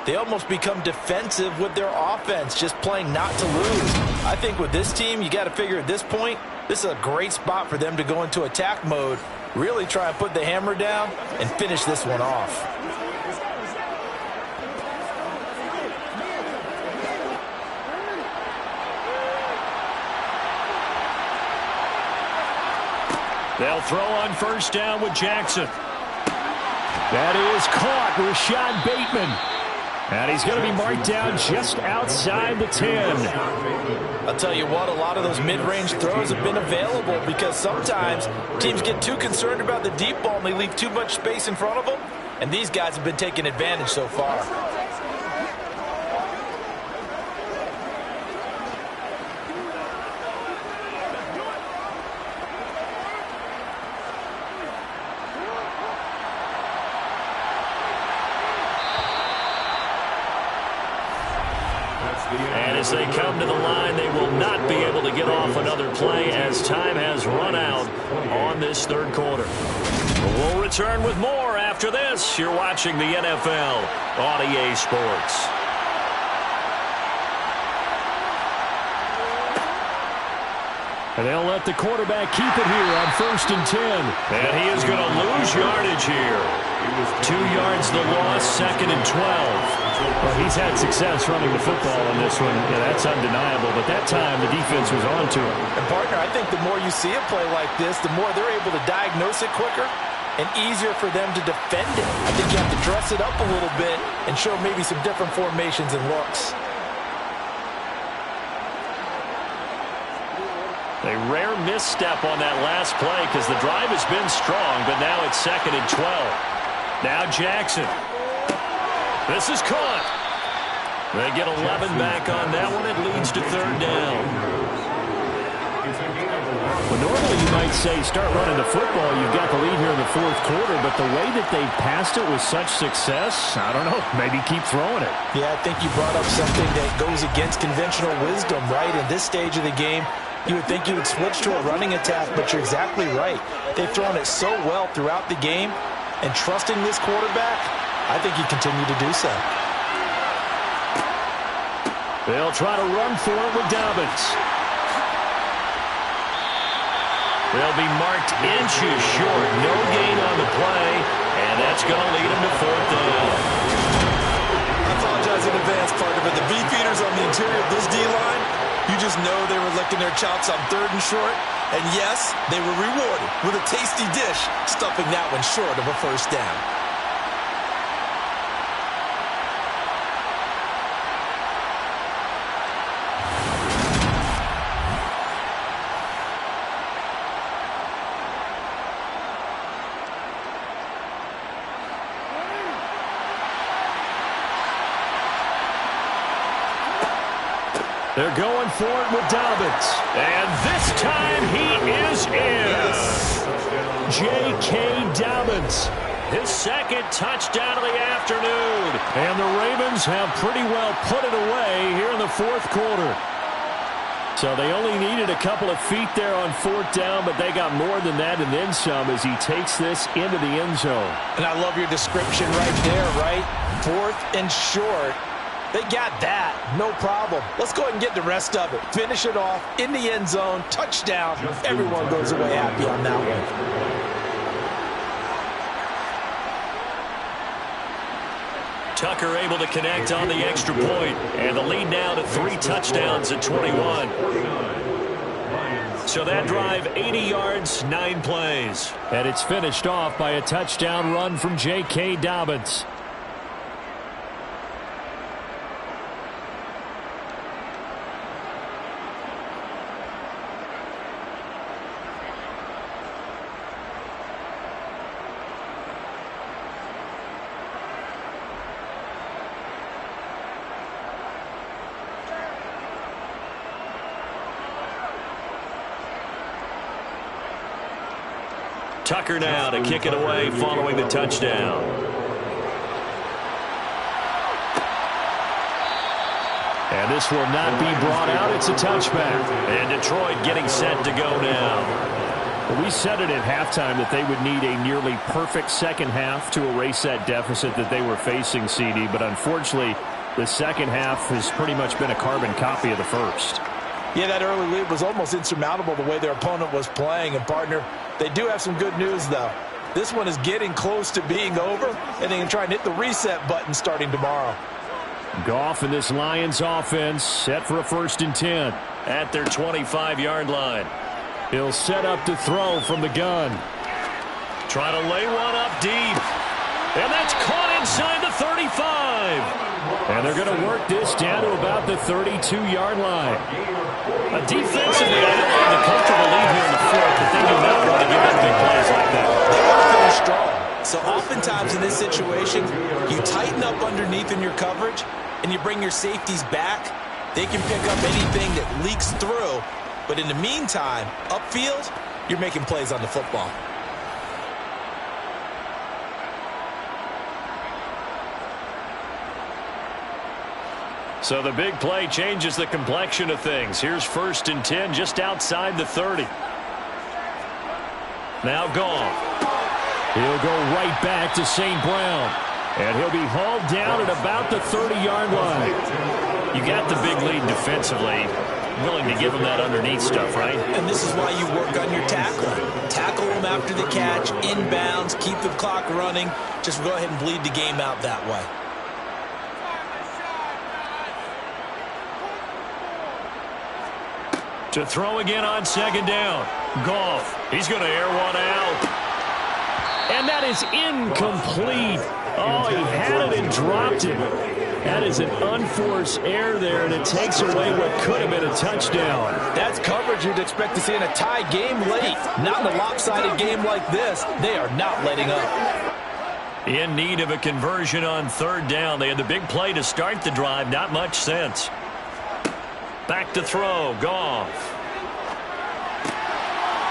Speaker 3: they almost become defensive with their offense, just playing not to lose. I think with this team, you got to figure at this point, this is a great spot for them to go into attack mode, really try and put the hammer down and finish this one off.
Speaker 4: They'll throw on 1st down with Jackson. That is caught. Rashad Bateman. And he's going to be marked down just outside the 10.
Speaker 3: I'll tell you what, a lot of those mid-range throws have been available because sometimes teams get too concerned about the deep ball and they leave too much space in front of them. And these guys have been taking advantage so far.
Speaker 4: And as they come to the line, they will not be able to get off another play as time has run out on this 3rd quarter. We'll return with more after this. You're watching the NFL on EA Sports. And they'll let the quarterback keep it here on 1st and 10. And he is going to lose yardage here. 2 yards the loss, 2nd and 12. Well, he's had success running the football in this one. Yeah, that's undeniable. But that time, the defense was on to him.
Speaker 3: And, partner, I think the more you see a play like this, the more they're able to diagnose it quicker and easier for them to defend it. I think you have to dress it up a little bit and show maybe some different formations and looks.
Speaker 4: A rare misstep on that last play because the drive has been strong, but now it's 2nd and 12. Now Jackson. This is caught. They get 11 back on that one. It leads to 3rd down. Well, normally you might say start running the football. You've got the lead here in the 4th quarter, but the way that they've passed it with such success, I don't know, maybe keep throwing it.
Speaker 3: Yeah, I think you brought up something that goes against conventional wisdom, right? In this stage of the game, you would think you would switch to a running attack, but you're exactly right. They've thrown it so well throughout the game, and trusting this quarterback, I think you continue to do so.
Speaker 4: They'll try to run for it with Dobbins. They'll be marked inches short. No gain on the play, and that's going to lead them to 4th down.
Speaker 3: I apologize in advance, partner, but the beefeaters on the interior of this D-line, you just know they were licking their chops on 3rd and short. And yes, they were rewarded with a tasty dish, stuffing that one short of a 1st down.
Speaker 4: They're going for it with Dobbins. And this time he is in. J.K. Dobbins. His 2nd touchdown of the afternoon. And the Ravens have pretty well put it away here in the 4th quarter. So they only needed a couple of feet there on 4th down, but they got more than that and then some as he takes this into the end zone.
Speaker 3: And I love your description right there, right? 4th and short. They got that. No problem. Let's go ahead and get the rest of it. Finish it off in the end zone. Touchdown. Everyone goes away happy on that one.
Speaker 4: Tucker able to connect on the extra point. And the lead now to 3 touchdowns at 21. So that drive, 80 yards, 9 plays. And it's finished off by a touchdown run from J.K. Dobbins.
Speaker 2: Tucker now to kick it away following the touchdown. And this will not be brought out. It's a touchback. And Detroit getting set to go now.
Speaker 4: Well, we said it at halftime that they would need a nearly perfect second half to erase that deficit that they were facing, CD. But unfortunately, the second half has pretty much been a carbon copy of the first.
Speaker 3: Yeah, that early lead was almost insurmountable the way their opponent was playing. And, partner, they do have some good news, though. This one is getting close to being over, and they can try and hit the reset button starting tomorrow.
Speaker 4: Goff and this Lions offense set for a 1st and 10.
Speaker 2: At their 25-yard line.
Speaker 4: He'll set up to throw from the gun.
Speaker 2: Try to lay one up deep. And that's caught inside the 35.
Speaker 4: And they're going to work this down to about the 32-yard line.
Speaker 2: Defensively, I know they have a comfortable lead here in the fourth, but they do not want to give up big plays like that.
Speaker 3: They want to finish strong. So oftentimes in this situation, you tighten up underneath in your coverage, and you bring your safeties back. They can pick up anything that leaks through. But in the meantime, upfield, you're making plays on the football.
Speaker 2: So the big play changes the complexion of things. Here's 1st and 10 just outside the 30. Now Goff.
Speaker 4: He'll go right back to St. Brown. And he'll be hauled down at about the 30-yard line.
Speaker 2: You got the big lead defensively. Willing to give them that underneath stuff, right?
Speaker 3: And this is why you work on your tackling. Tackle them after the catch, inbounds, keep the clock running. Just go ahead and bleed the game out that way.
Speaker 2: To throw again on 2nd down. Goff. He's going to air one out.
Speaker 4: And that is incomplete. Oh, he had it and dropped it. That is an unforced error there, and it takes away what could have been a touchdown.
Speaker 3: That's coverage you'd expect to see in a tie game late. Not in a lopsided game like this. They are not letting up.
Speaker 2: In need of a conversion on 3rd down. They had the big play to start the drive. Not much sense. Back to throw. Goff.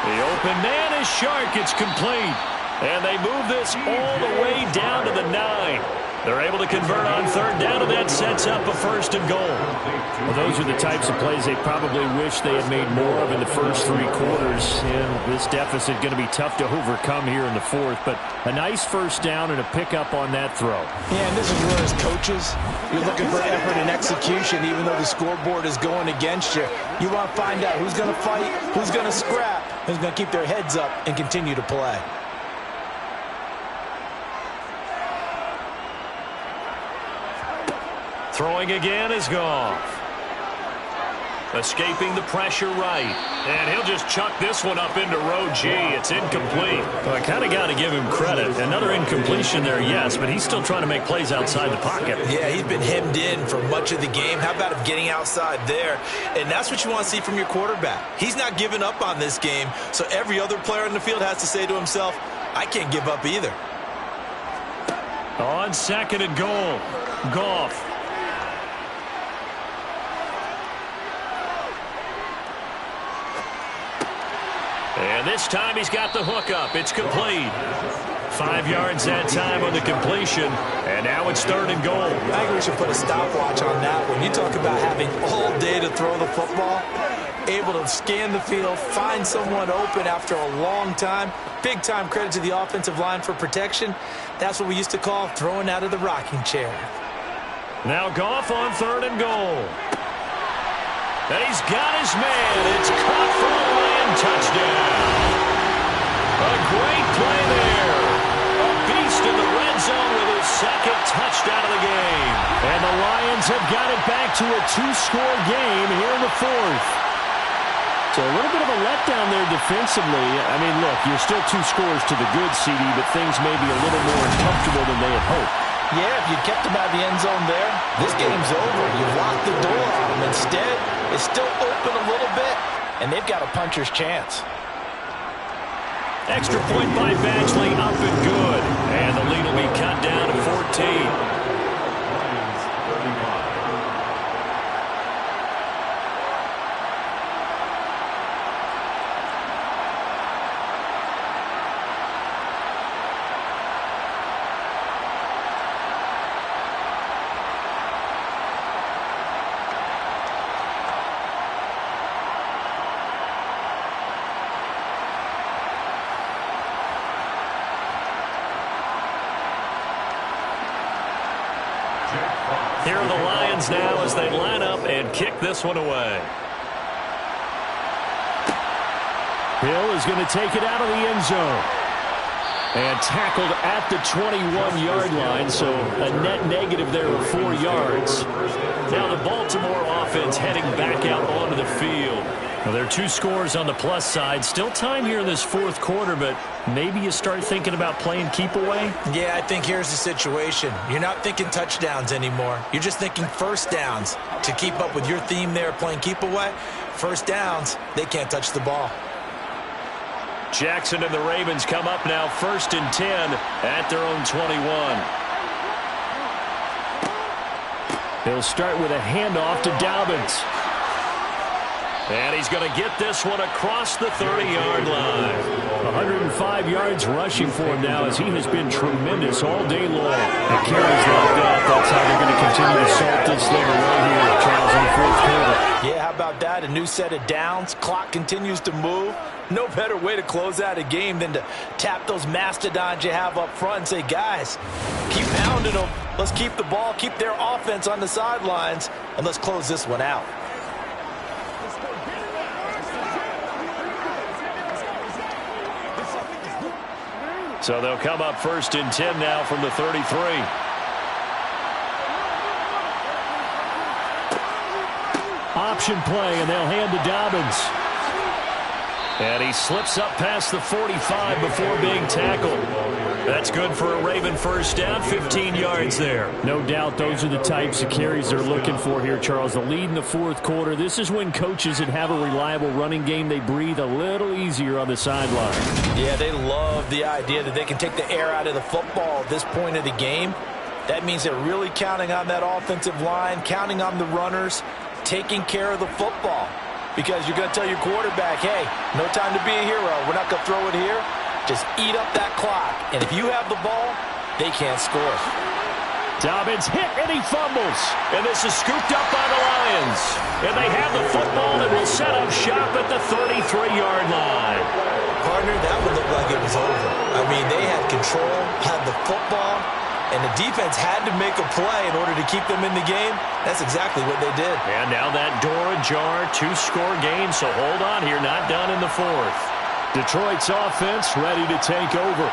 Speaker 2: The open man is Shark. It's complete. And they move this all the way down to the 9. They're able to convert on 3rd down, and that sets up a 1st and goal.
Speaker 4: Well, those are the types of plays they probably wish they had made more of in the first 3 quarters. And this deficit going to be tough to overcome here in the 4th. But a nice 1st down and a pickup on that throw.
Speaker 3: Yeah, and this is where as coaches, you're looking for effort and execution, even though the scoreboard is going against you. You want to find out who's going to fight, who's going to scrap, who's going to keep their heads up and continue to play.
Speaker 2: Throwing again is Goff. Escaping the pressure right. And he'll just chuck this one up into row G. It's incomplete.
Speaker 4: Well, I kind of got to give him credit. Another incompletion there, yes, but he's still trying to make plays outside the pocket.
Speaker 3: Yeah, he's been hemmed in for much of the game. How about him getting outside there? And that's what you want to see from your quarterback. He's not giving up on this game, so every other player in the field has to say to himself, I can't give up either.
Speaker 2: On 2nd and goal, Goff. And this time he's got the hook up. It's complete. 5 yards that time on the completion. And now it's 3rd and goal.
Speaker 3: I think we should put a stopwatch on that one. You talk about having all day to throw the football, able to scan the field, find someone open after a long time. Big time credit to the offensive line for protection. That's what we used to call throwing out of the rocking chair.
Speaker 2: Now Goff on 3rd and goal. And he's got his man. It's caught for a Lion touchdown. A great play there. A beast in the red zone with his 2nd touchdown of the game.
Speaker 4: And the Lions have got it back to a 2-score game here in the 4th. So a little bit of a letdown there defensively. I mean, look, you're still 2 scores to the good, CD, but things may be a little more uncomfortable than they had hoped.
Speaker 3: Yeah, if you kept him out of the end zone there, this game's over. You've locked the door on him. Instead, it's still open a little bit, and they've got a puncher's chance.
Speaker 2: Extra point by Badgley, up and good. And the lead will be cut down to 14. Here are the Lions now as they line up and kick this one away.
Speaker 4: Hill is going to take it out of the end zone. And tackled at the 21-yard line, so a net negative there of 4 yards. Now the Baltimore offense heading back out onto the field. Well, there are 2 scores on the plus side. Still time here in this fourth quarter, but maybe you start thinking about playing keep away?
Speaker 3: Yeah, I think here's the situation. You're not thinking touchdowns anymore. You're just thinking first downs. To keep up with your theme there, playing keep away, first downs, they can't touch the ball.
Speaker 2: Jackson and the Ravens come up now 1st and 10 at their own 21.
Speaker 4: He'll start with a handoff to Dobbins.
Speaker 2: And he's going to get this one across the 30-yard line.
Speaker 4: 105 yards rushing for him now as he has been tremendous all day long. And carries like that, that's how they're going to continue to salt this thing away here, Charles, in the fourth quarter.
Speaker 3: Yeah, how about that? A new set of downs. Clock continues to move. No better way to close out a game than to tap those mastodons you have up front and say, guys, keep pounding them. Let's keep the ball, keep their offense on the sidelines, and let's close this one out.
Speaker 2: So they'll come up 1st and 10 now from the 33.
Speaker 4: Option play, and they'll hand to Dobbins.
Speaker 2: And he slips up past the 45 before being tackled. That's good for a Raven first down, 15 yards there.
Speaker 4: No doubt those are the types of carries they're looking for here, Charles. The lead in the fourth quarter. This is when coaches that have a reliable running game, they breathe a little easier on the sideline.
Speaker 3: Yeah, they love the idea that they can take the air out of the football at this point of the game. That means they're really counting on that offensive line, counting on the runners, taking care of the football. Because you're going to tell your quarterback, hey, no time to be a hero. We're not going to throw it here. Just eat up that clock. And if you have the ball, they can't score.
Speaker 4: Dobbins hit, and he fumbles.
Speaker 2: And this is scooped up by the Lions. And they have the football and will set up shop at the 33-yard line.
Speaker 3: Partner, that would look like it was over. I mean, they had control, had the football, and the defense had to make a play in order to keep them in the game. That's exactly what they did.
Speaker 2: And now that door ajar, 2-score game, so hold on here, not done in the fourth.
Speaker 4: Detroit's offense ready to take over.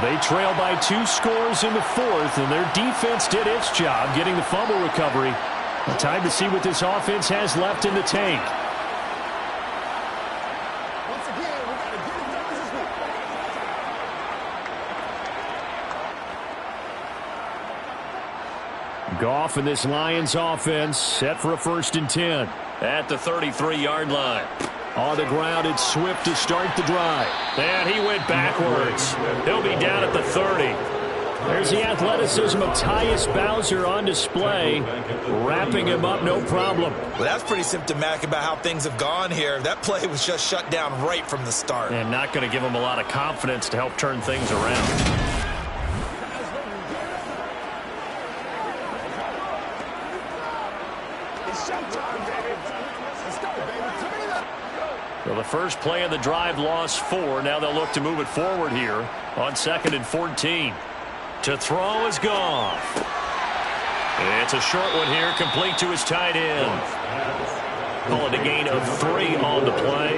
Speaker 4: They trail by 2 scores in the fourth, and their defense did its job getting the fumble recovery. Time to see what this offense has left in the tank. Goff and this Lions offense set for a 1st and 10.
Speaker 2: At the 33-yard line.
Speaker 4: On the ground, it's Swift to start the drive.
Speaker 2: And he went backwards. He'll be down at the 30.
Speaker 4: There's the athleticism of Tyus Bowser on display. Wrapping him up, no problem.
Speaker 3: Well, that's pretty symptomatic about how things have gone here. That play was just shut down right from the start.
Speaker 2: And not going to give him a lot of confidence to help turn things around. Well, the first play of the drive lost 4. Now they'll look to move it forward here on 2nd and 14. To throw is Goff. It's a short one here, complete to his tight end. Call it a gain of 3 on the play.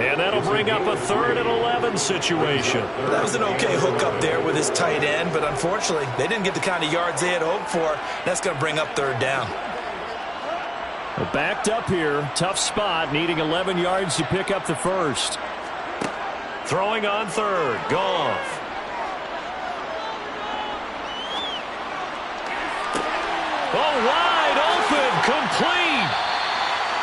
Speaker 2: And that'll bring up a 3rd and 11 situation.
Speaker 3: That was an okay hook up there with his tight end, but unfortunately, they didn't get the kind of yards they had hoped for. That's going to bring up 3rd down.
Speaker 4: Backed up here, tough spot, needing 11 yards to pick up the first.
Speaker 2: Throwing on 3rd, Goff. Oh, wide open, complete.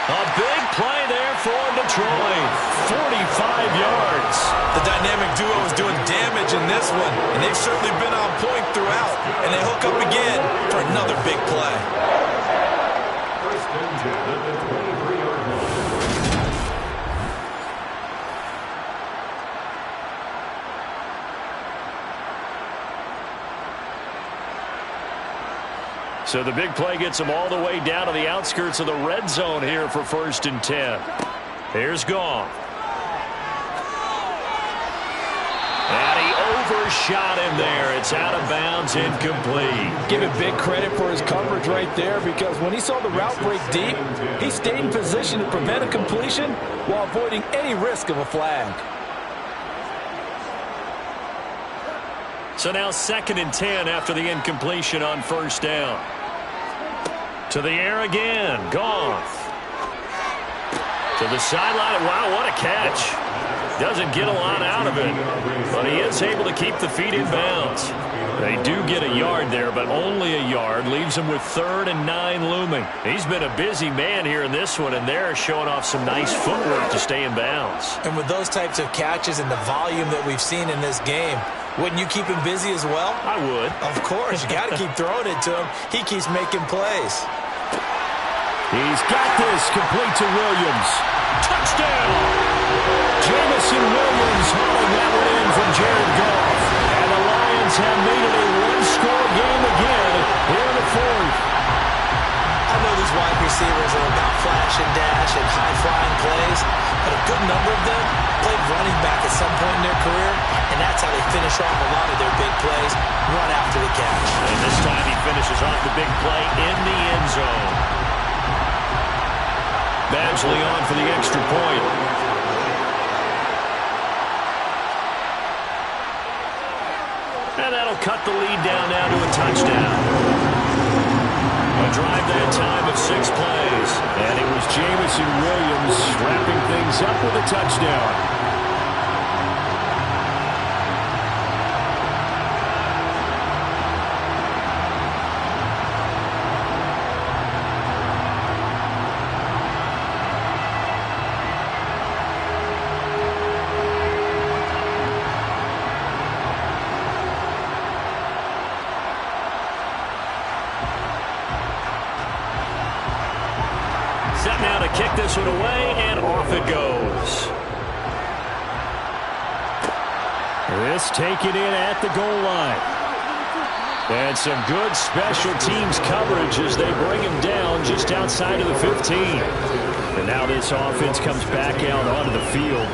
Speaker 2: A big play there for Detroit. 45 yards.
Speaker 3: The dynamic duo is doing damage in this one, and they've certainly been on point throughout. And they hook up again for another big play.
Speaker 2: So the big play gets him all the way down to the outskirts of the red zone here for 1st and 10. Here's Goff. And he overshoots shot in there. It's out of bounds, incomplete.
Speaker 3: Give him big credit for his coverage right there, because when he saw the route break deep, he stayed in position to prevent a completion while avoiding any risk of a flag.
Speaker 2: So now 2nd and 10 after the incompletion on first down. To the air again. Goff. To the sideline. Wow, what a catch. Doesn't get a lot out of it, but he is able to keep the feet in bounds. They do get a yard there, but only a yard. Leaves him with 3rd and 9 looming. He's been a busy man here in this one, and they're showing off some nice footwork to stay in bounds.
Speaker 3: And with those types of catches and the volume that we've seen in this game, wouldn't you keep him busy as well?
Speaker 2: I would.
Speaker 3: Of course. You got to keep throwing it to him. He keeps making plays.
Speaker 2: He's got this. Complete to Williams. Touchdown! Jamison Williams hauling that one in from Jared Goff. And the Lions have made it a one-score game again here in the 4th.
Speaker 3: I know these wide receivers are about flash and dash and high-flying plays, but a good number of them played running back at some point in their career, and that's how they finish off a lot of their big plays, run after the catch.
Speaker 2: And this time he finishes off the big play in the end zone. Badgley on for the extra point. And that'll cut the lead down now to a touchdown. A drive that time of 6 plays. And it was Jamison Williams wrapping things up with a touchdown. Set now to kick this one away, and off it goes. This taken in at the goal line. And some good special teams coverage as they bring him down just outside of the 15. And now this offense comes back out onto the field.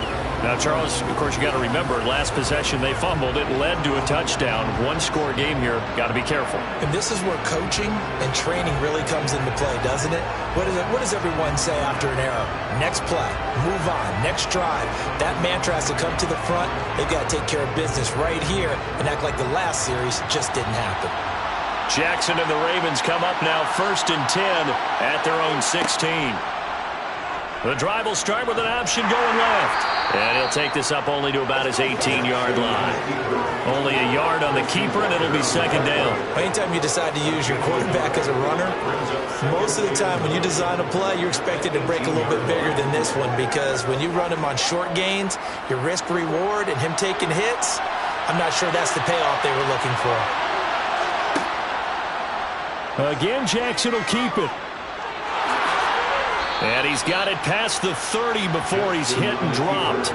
Speaker 2: Now, Charles, of course, you got to remember, last possession they fumbled. It led to a touchdown. One-score game here. Got to be careful.
Speaker 3: And this is where coaching and training really comes into play, doesn't it? What does everyone say after an error? Next play, move on, next drive. That mantra has to come to the front. They've got to take care of business right here and act like the last series just didn't happen.
Speaker 2: Jackson and the Ravens come up now 1st and 10 at their own 16. The drive will start with an option going left. And he'll take this up only to about his 18-yard line. Only a yard on the keeper, and it'll be 2nd down.
Speaker 3: Anytime you decide to use your quarterback as a runner, most of the time when you design a play, you're expected to break a little bit bigger than this one, because when you run him on short gains, your risk-reward and him taking hits, I'm not sure that's the payoff they were looking for.
Speaker 2: Again, Jackson will keep it. And he's got it past the 30 before he's hit and dropped.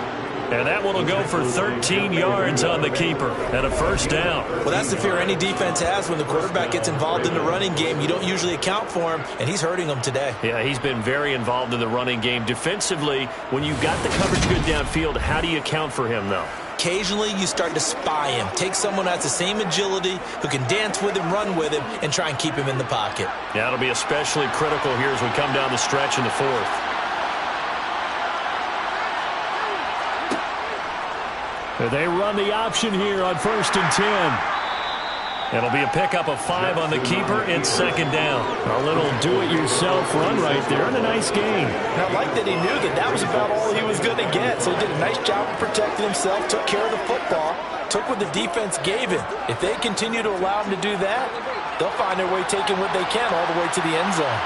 Speaker 2: And that one will go for 13 yards on the keeper and a 1st down.
Speaker 3: Well, that's the fear any defense has when the quarterback gets involved in the running game. You don't usually account for him, and he's hurting them today.
Speaker 2: Yeah, he's been very involved in the running game. Defensively, when you've got the coverage good downfield, how do you account for him, though?
Speaker 3: Occasionally, you start to spy him. Take someone who has the same agility, who can dance with him, run with him, and try and keep him in the pocket.
Speaker 2: Yeah, it'll be especially critical here as we come down the stretch in the 4th. They run the option here on 1st and 10. It'll be a pickup of 5 on the keeper. It's 2nd down. A little do-it-yourself run right there and a nice gain.
Speaker 3: And I like that he knew that that was about all he was going to get. So he did a nice job of protecting himself, took care of the football, took what the defense gave him. If they continue to allow him to do that, they'll find their way taking what they can all the way to the end zone.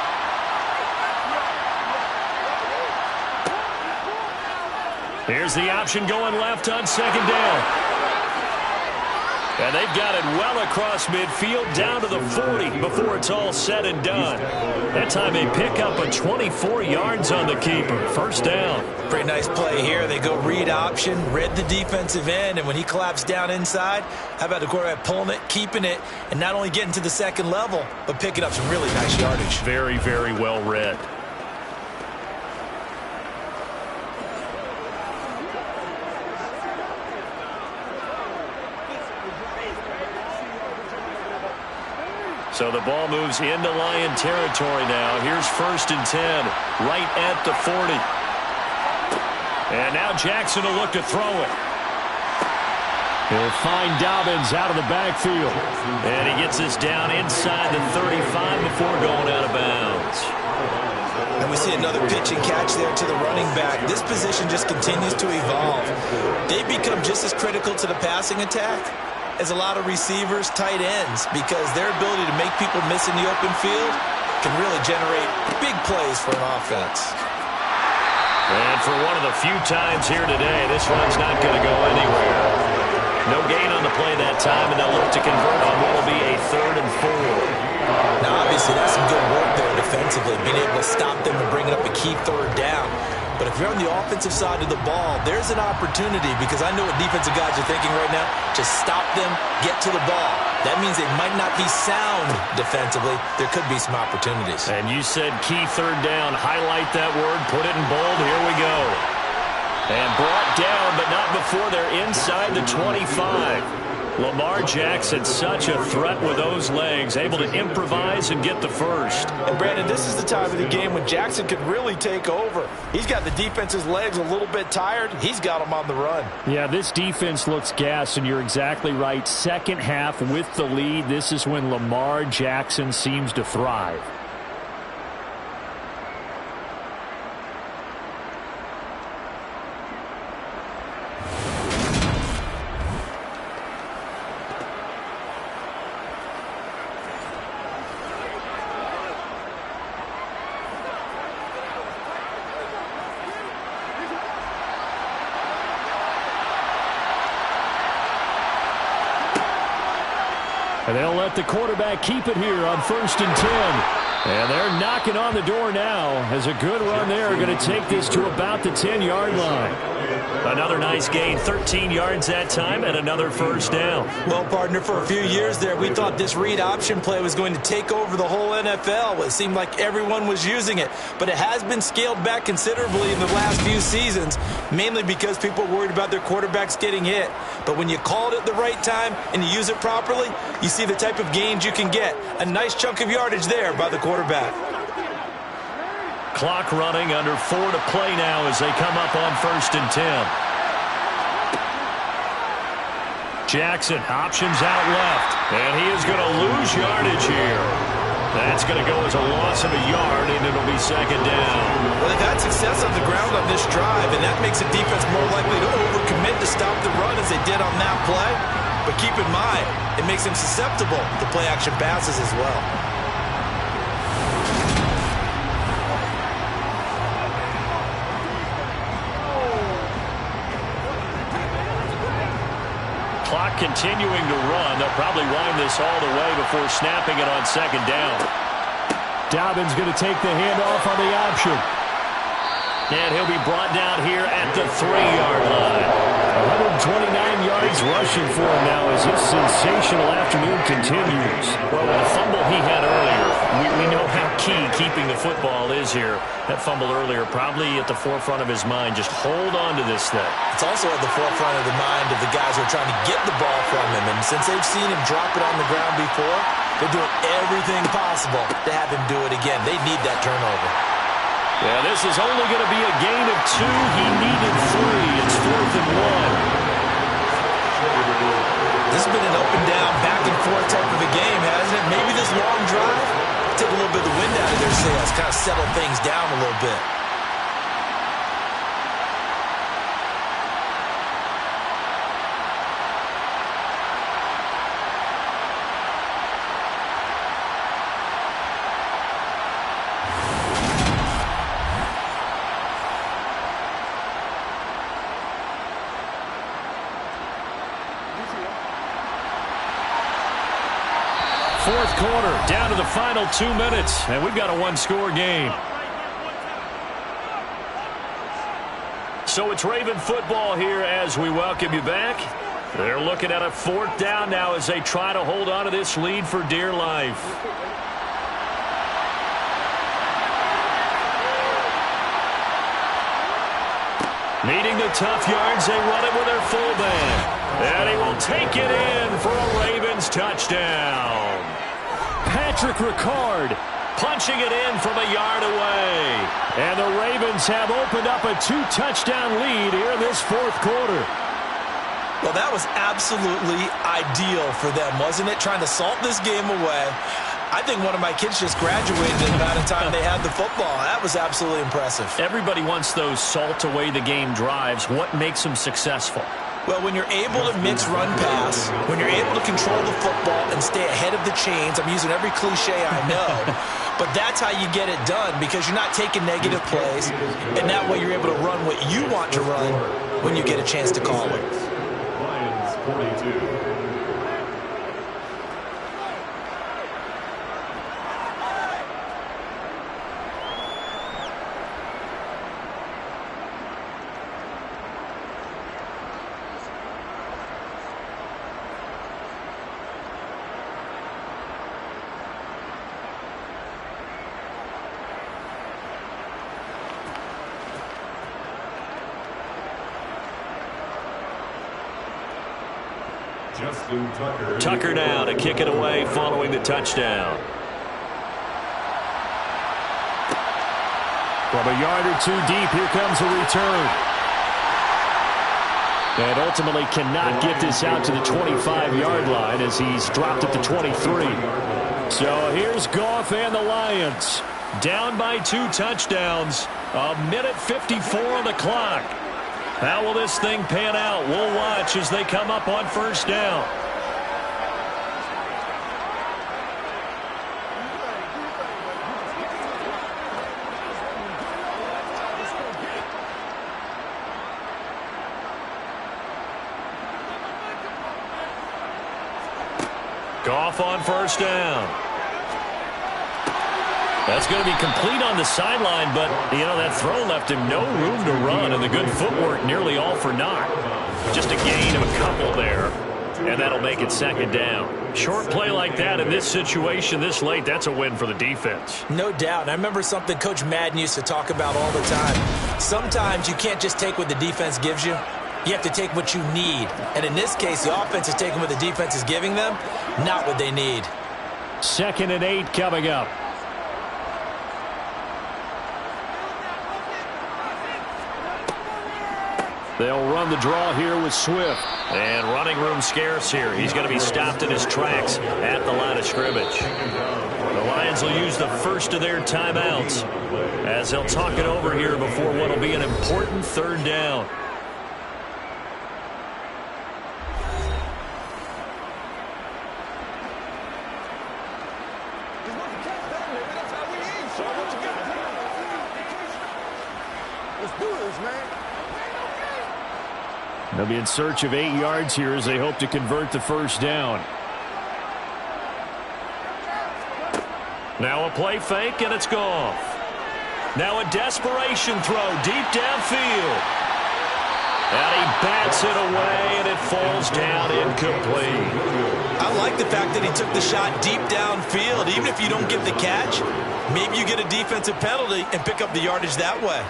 Speaker 2: Here's the option going left on 2nd down. And they've got it well across midfield down to the 40 before it's all said and done. That time they pick up a 24 yards on the keeper. 1st down.
Speaker 3: Pretty nice play here. They go read option, read the defensive end, and when he collapsed down inside, how about the quarterback pulling it, keeping it, and not only getting to the 2nd level, but picking up some really nice yardage.
Speaker 2: Very, very well read. So the ball moves into Lion territory now. Here's 1st and 10, right at the 40. And now Jackson will look to throw it.
Speaker 4: He'll find Dobbins out of the backfield.
Speaker 2: And he gets this down inside the 35 before going out of bounds.
Speaker 3: And we see another pitch and catch there to the running back. This position just continues to evolve. They become just as critical to the passing attack as a lot of receivers, tight ends, because their ability to make people miss in the open field can really generate big plays for an offense.
Speaker 2: And for one of the few times here today, this one's not going to go anywhere. No gain on the play that time, and they'll look to convert on what will be a 3rd and 4.
Speaker 3: Now, obviously, that's some good work there defensively, being able to stop them and bringing up a key 3rd down. But if you're on the offensive side of the ball, there's an opportunity, because I know what defensive guys are thinking right now. Just stop them, get to the ball. That means they might not be sound defensively. There could be some opportunities.
Speaker 2: And you said key 3rd down. Highlight that word. Put it in bold. Here we go. And brought down, but not before they're inside the 25. Lamar Jackson, such a threat with those legs, able to improvise and get the first.
Speaker 3: And Brandon, this is the time of the game when Jackson could really take over. He's got the defense's legs a little bit tired. He's got them on the run.
Speaker 4: Yeah, this defense looks gassed, and you're exactly right. Second half with the lead, this is when Lamar Jackson seems to thrive. And they'll let the quarterback keep it here on 1st and 10. And they're knocking on the door now as a good run there. Going to take this to about the 10-yard line.
Speaker 2: Another nice gain, 13 yards that time, and another 1st down.
Speaker 3: Well, partner, for a few years there, we thought this read option play was going to take over the whole NFL. It seemed like everyone was using it. But it has been scaled back considerably in the last few seasons, mainly because people are worried about their quarterbacks getting hit. But when you call it at the right time and you use it properly, you see the type of gains you can get. A nice chunk of yardage there by the quarterback.
Speaker 2: Clock running, under 4 to play now as they come up on 1st and 10. Jackson options out left, and he is going to lose yardage here. That's going to go as a loss of a yard, and it'll be 2nd down.
Speaker 3: Well, they've had success on the ground on this drive, and that makes the defense more likely to overcommit to stop the run as they did on that play. But keep in mind, it makes them susceptible to play-action passes as well.
Speaker 2: Clock continuing to run. They'll probably wind this all the way before snapping it on 2nd down.
Speaker 4: Dobbins going to take the handoff on the option.
Speaker 2: And he'll be brought down here at the 3-yard line.
Speaker 4: 129 yards rushing for him now as his sensational afternoon continues.
Speaker 2: Well, with the fumble he had earlier, we know how key keeping the football is here. That fumble earlier probably at the forefront of his mind. Just hold on to this thing.
Speaker 3: It's also at the forefront of the mind of the guys who are trying to get the ball from him. And since they've seen him drop it on the ground before, they're doing everything possible to have him do it again. They need that turnover.
Speaker 2: Yeah, this is only going to be a gain of 2. He needed 3. It's 4th and 1.
Speaker 3: This has been an up and down, back and forth type of a game, hasn't it? Maybe this long drive take a little bit of the wind out of their sails, kind of settle things down a little bit.
Speaker 2: Fourth quarter, down to the final 2 minutes, and we've got a 1-score game. So it's Raven football here as we welcome you back. They're looking at a 4th down now as they try to hold on to this lead for dear life. Needing the tough yards, they run it with their fullback. And he will take it in for a Ravens touchdown. Patrick Ricard punching it in from a yard away. And the Ravens have opened up a 2-touchdown lead here in this fourth quarter.
Speaker 3: Well, that was absolutely ideal for them, wasn't it? Trying to salt this game away. I think one of my kids just graduated in the amount of time they had the football. That was absolutely impressive.
Speaker 4: Everybody wants those salt-away-the-game drives. What makes them successful?
Speaker 3: Well, when you're able to mix run-pass, when you're able to control the football and stay ahead of the chains, I'm using every cliche I know, but that's how you get it done because you're not taking negative plays, and that way you're able to run what you want to run when you get a chance to call it.
Speaker 5: Lions 42.
Speaker 2: Tucker now to kick it away following the touchdown.
Speaker 4: From a yard or two deep, here comes a return. And ultimately cannot get this out to the 25-yard line as he's dropped at the 23. So here's Goff and the Lions. Down by 2 touchdowns. 1:54 on the clock. How will this thing pan out? We'll watch as they come up on first down. Goff on first down. That's going to be complete on the sideline, but, you know, that throw left him no room to run, and the good footwork nearly all for naught. Just a gain of a couple there, and that'll make it second down. Short play like that in this situation this late, that's a win for the defense.
Speaker 3: No doubt. And I remember something Coach Madden used to talk about all the time. Sometimes you can't just take what the defense gives you. You have to take what you need. And in this case, the offense is taking what the defense is giving them, not what they need.
Speaker 4: 2nd and 8 coming up. They'll run the draw here with Swift.
Speaker 2: And running room scarce here. He's going to be stopped in his tracks at the line of scrimmage. The Lions will use the first of their timeouts as they'll talk it over here before what will be an important third down.
Speaker 4: They'll be in search of 8 yards here as they hope to convert the first down.
Speaker 2: Now a play fake, and it's Goff. Now a desperation throw deep downfield. And he bats it away, and it falls down incomplete.
Speaker 3: I like the fact that he took the shot deep downfield. Even if you don't get the catch, maybe you get a defensive penalty and pick up the yardage that way.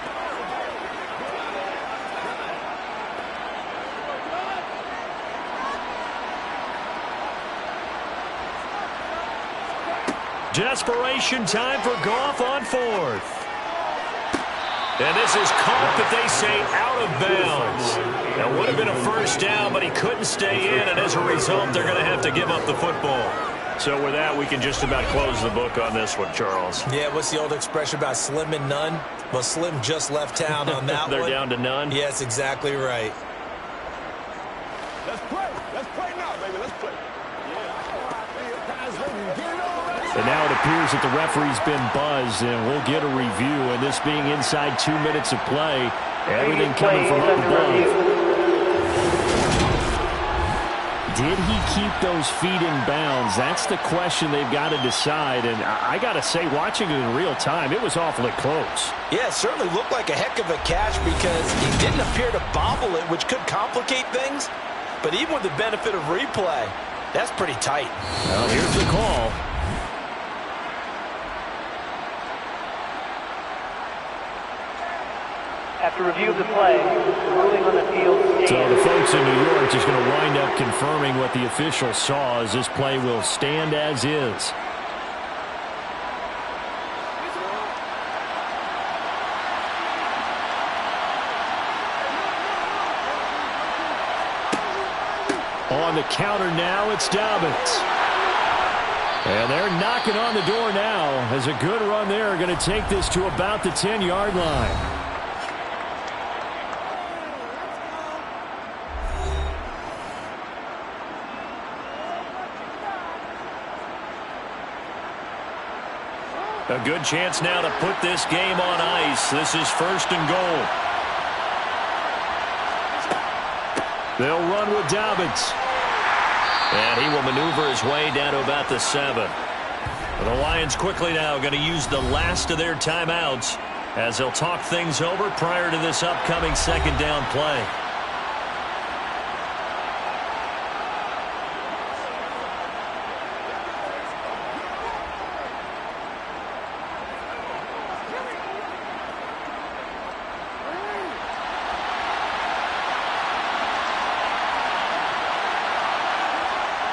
Speaker 2: Desperation time for Goff on 4th. And this is caught, but they say out of bounds. That would have been a first down, but he couldn't stay in, and as a result, they're going to have to give up the football. So with that, we can just about close the book on this one, Charles.
Speaker 3: Yeah, what's the old expression about slim and none? Well, Slim just left town on that
Speaker 2: They're
Speaker 3: one.
Speaker 2: down to none?
Speaker 3: Yes, exactly right.
Speaker 7: Let's play. Let's play now, baby. Let's play.
Speaker 4: And now it appears that the referee's been buzzed, and we'll get a review. And this being inside 2 minutes of play, everything coming from up above. Did he keep those feet in bounds? That's the question they've got to decide. And I got to say, watching it in real time, it was awfully close.
Speaker 3: Yeah, it certainly looked like a heck of a catch because he didn't appear to bobble it, which could complicate things. But even with the benefit of replay, that's pretty tight.
Speaker 4: Well, here's the call.
Speaker 8: After review of the play, ruling on the field stands.
Speaker 4: So the folks in New York just going to wind up confirming what the official saw as this play will stand as is. On the counter now, it's Dobbins. And they're knocking on the door now as a good run there are going to take this to about the 10-yard line. A good chance now to put this game on ice. This is 1st and goal. They'll run with Dobbins. And he will maneuver his way down to about the 7. The Lions quickly now going to use the last of their timeouts as they'll talk things over prior to this upcoming 2nd down play.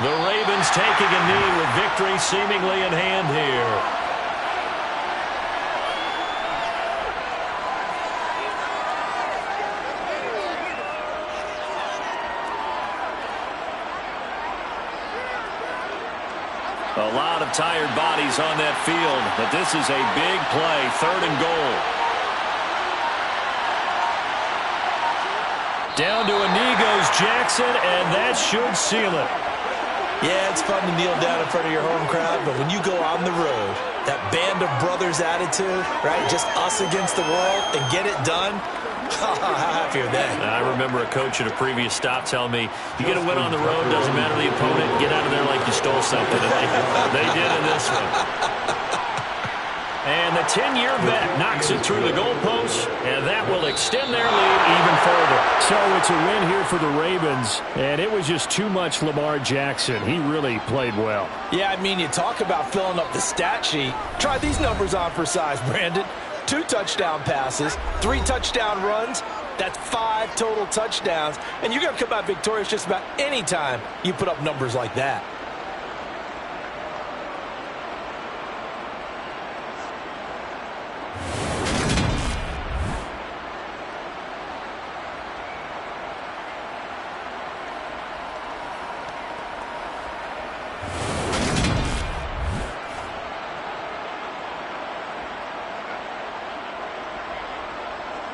Speaker 4: The Ravens taking a knee with victory seemingly in hand here. A lot of tired bodies on that field, but this is a big play, 3rd and goal. Down to a knee goes Jackson, and that should seal it.
Speaker 3: Yeah, it's fun to kneel down in front of your home crowd, but when you go on the road, that band of brothers attitude, right, just us against the world, and get it done, how happy are they?
Speaker 4: I remember a coach at a previous stop telling me, you get a win on the road, doesn't matter the opponent, get out of there like you stole something. And they did in this one. And the 10-year vet knocks it through the goalpost, and that will extend their lead even further. So it's a win here for the Ravens, and it was just too much Lamar Jackson. He really played well.
Speaker 3: Yeah, I mean, you talk about filling up the stat sheet. Try these numbers on for size, Brandon. 2 touchdown passes, 3 touchdown runs. That's 5 total touchdowns, and you're going to come out victorious just about any time you put up numbers like that.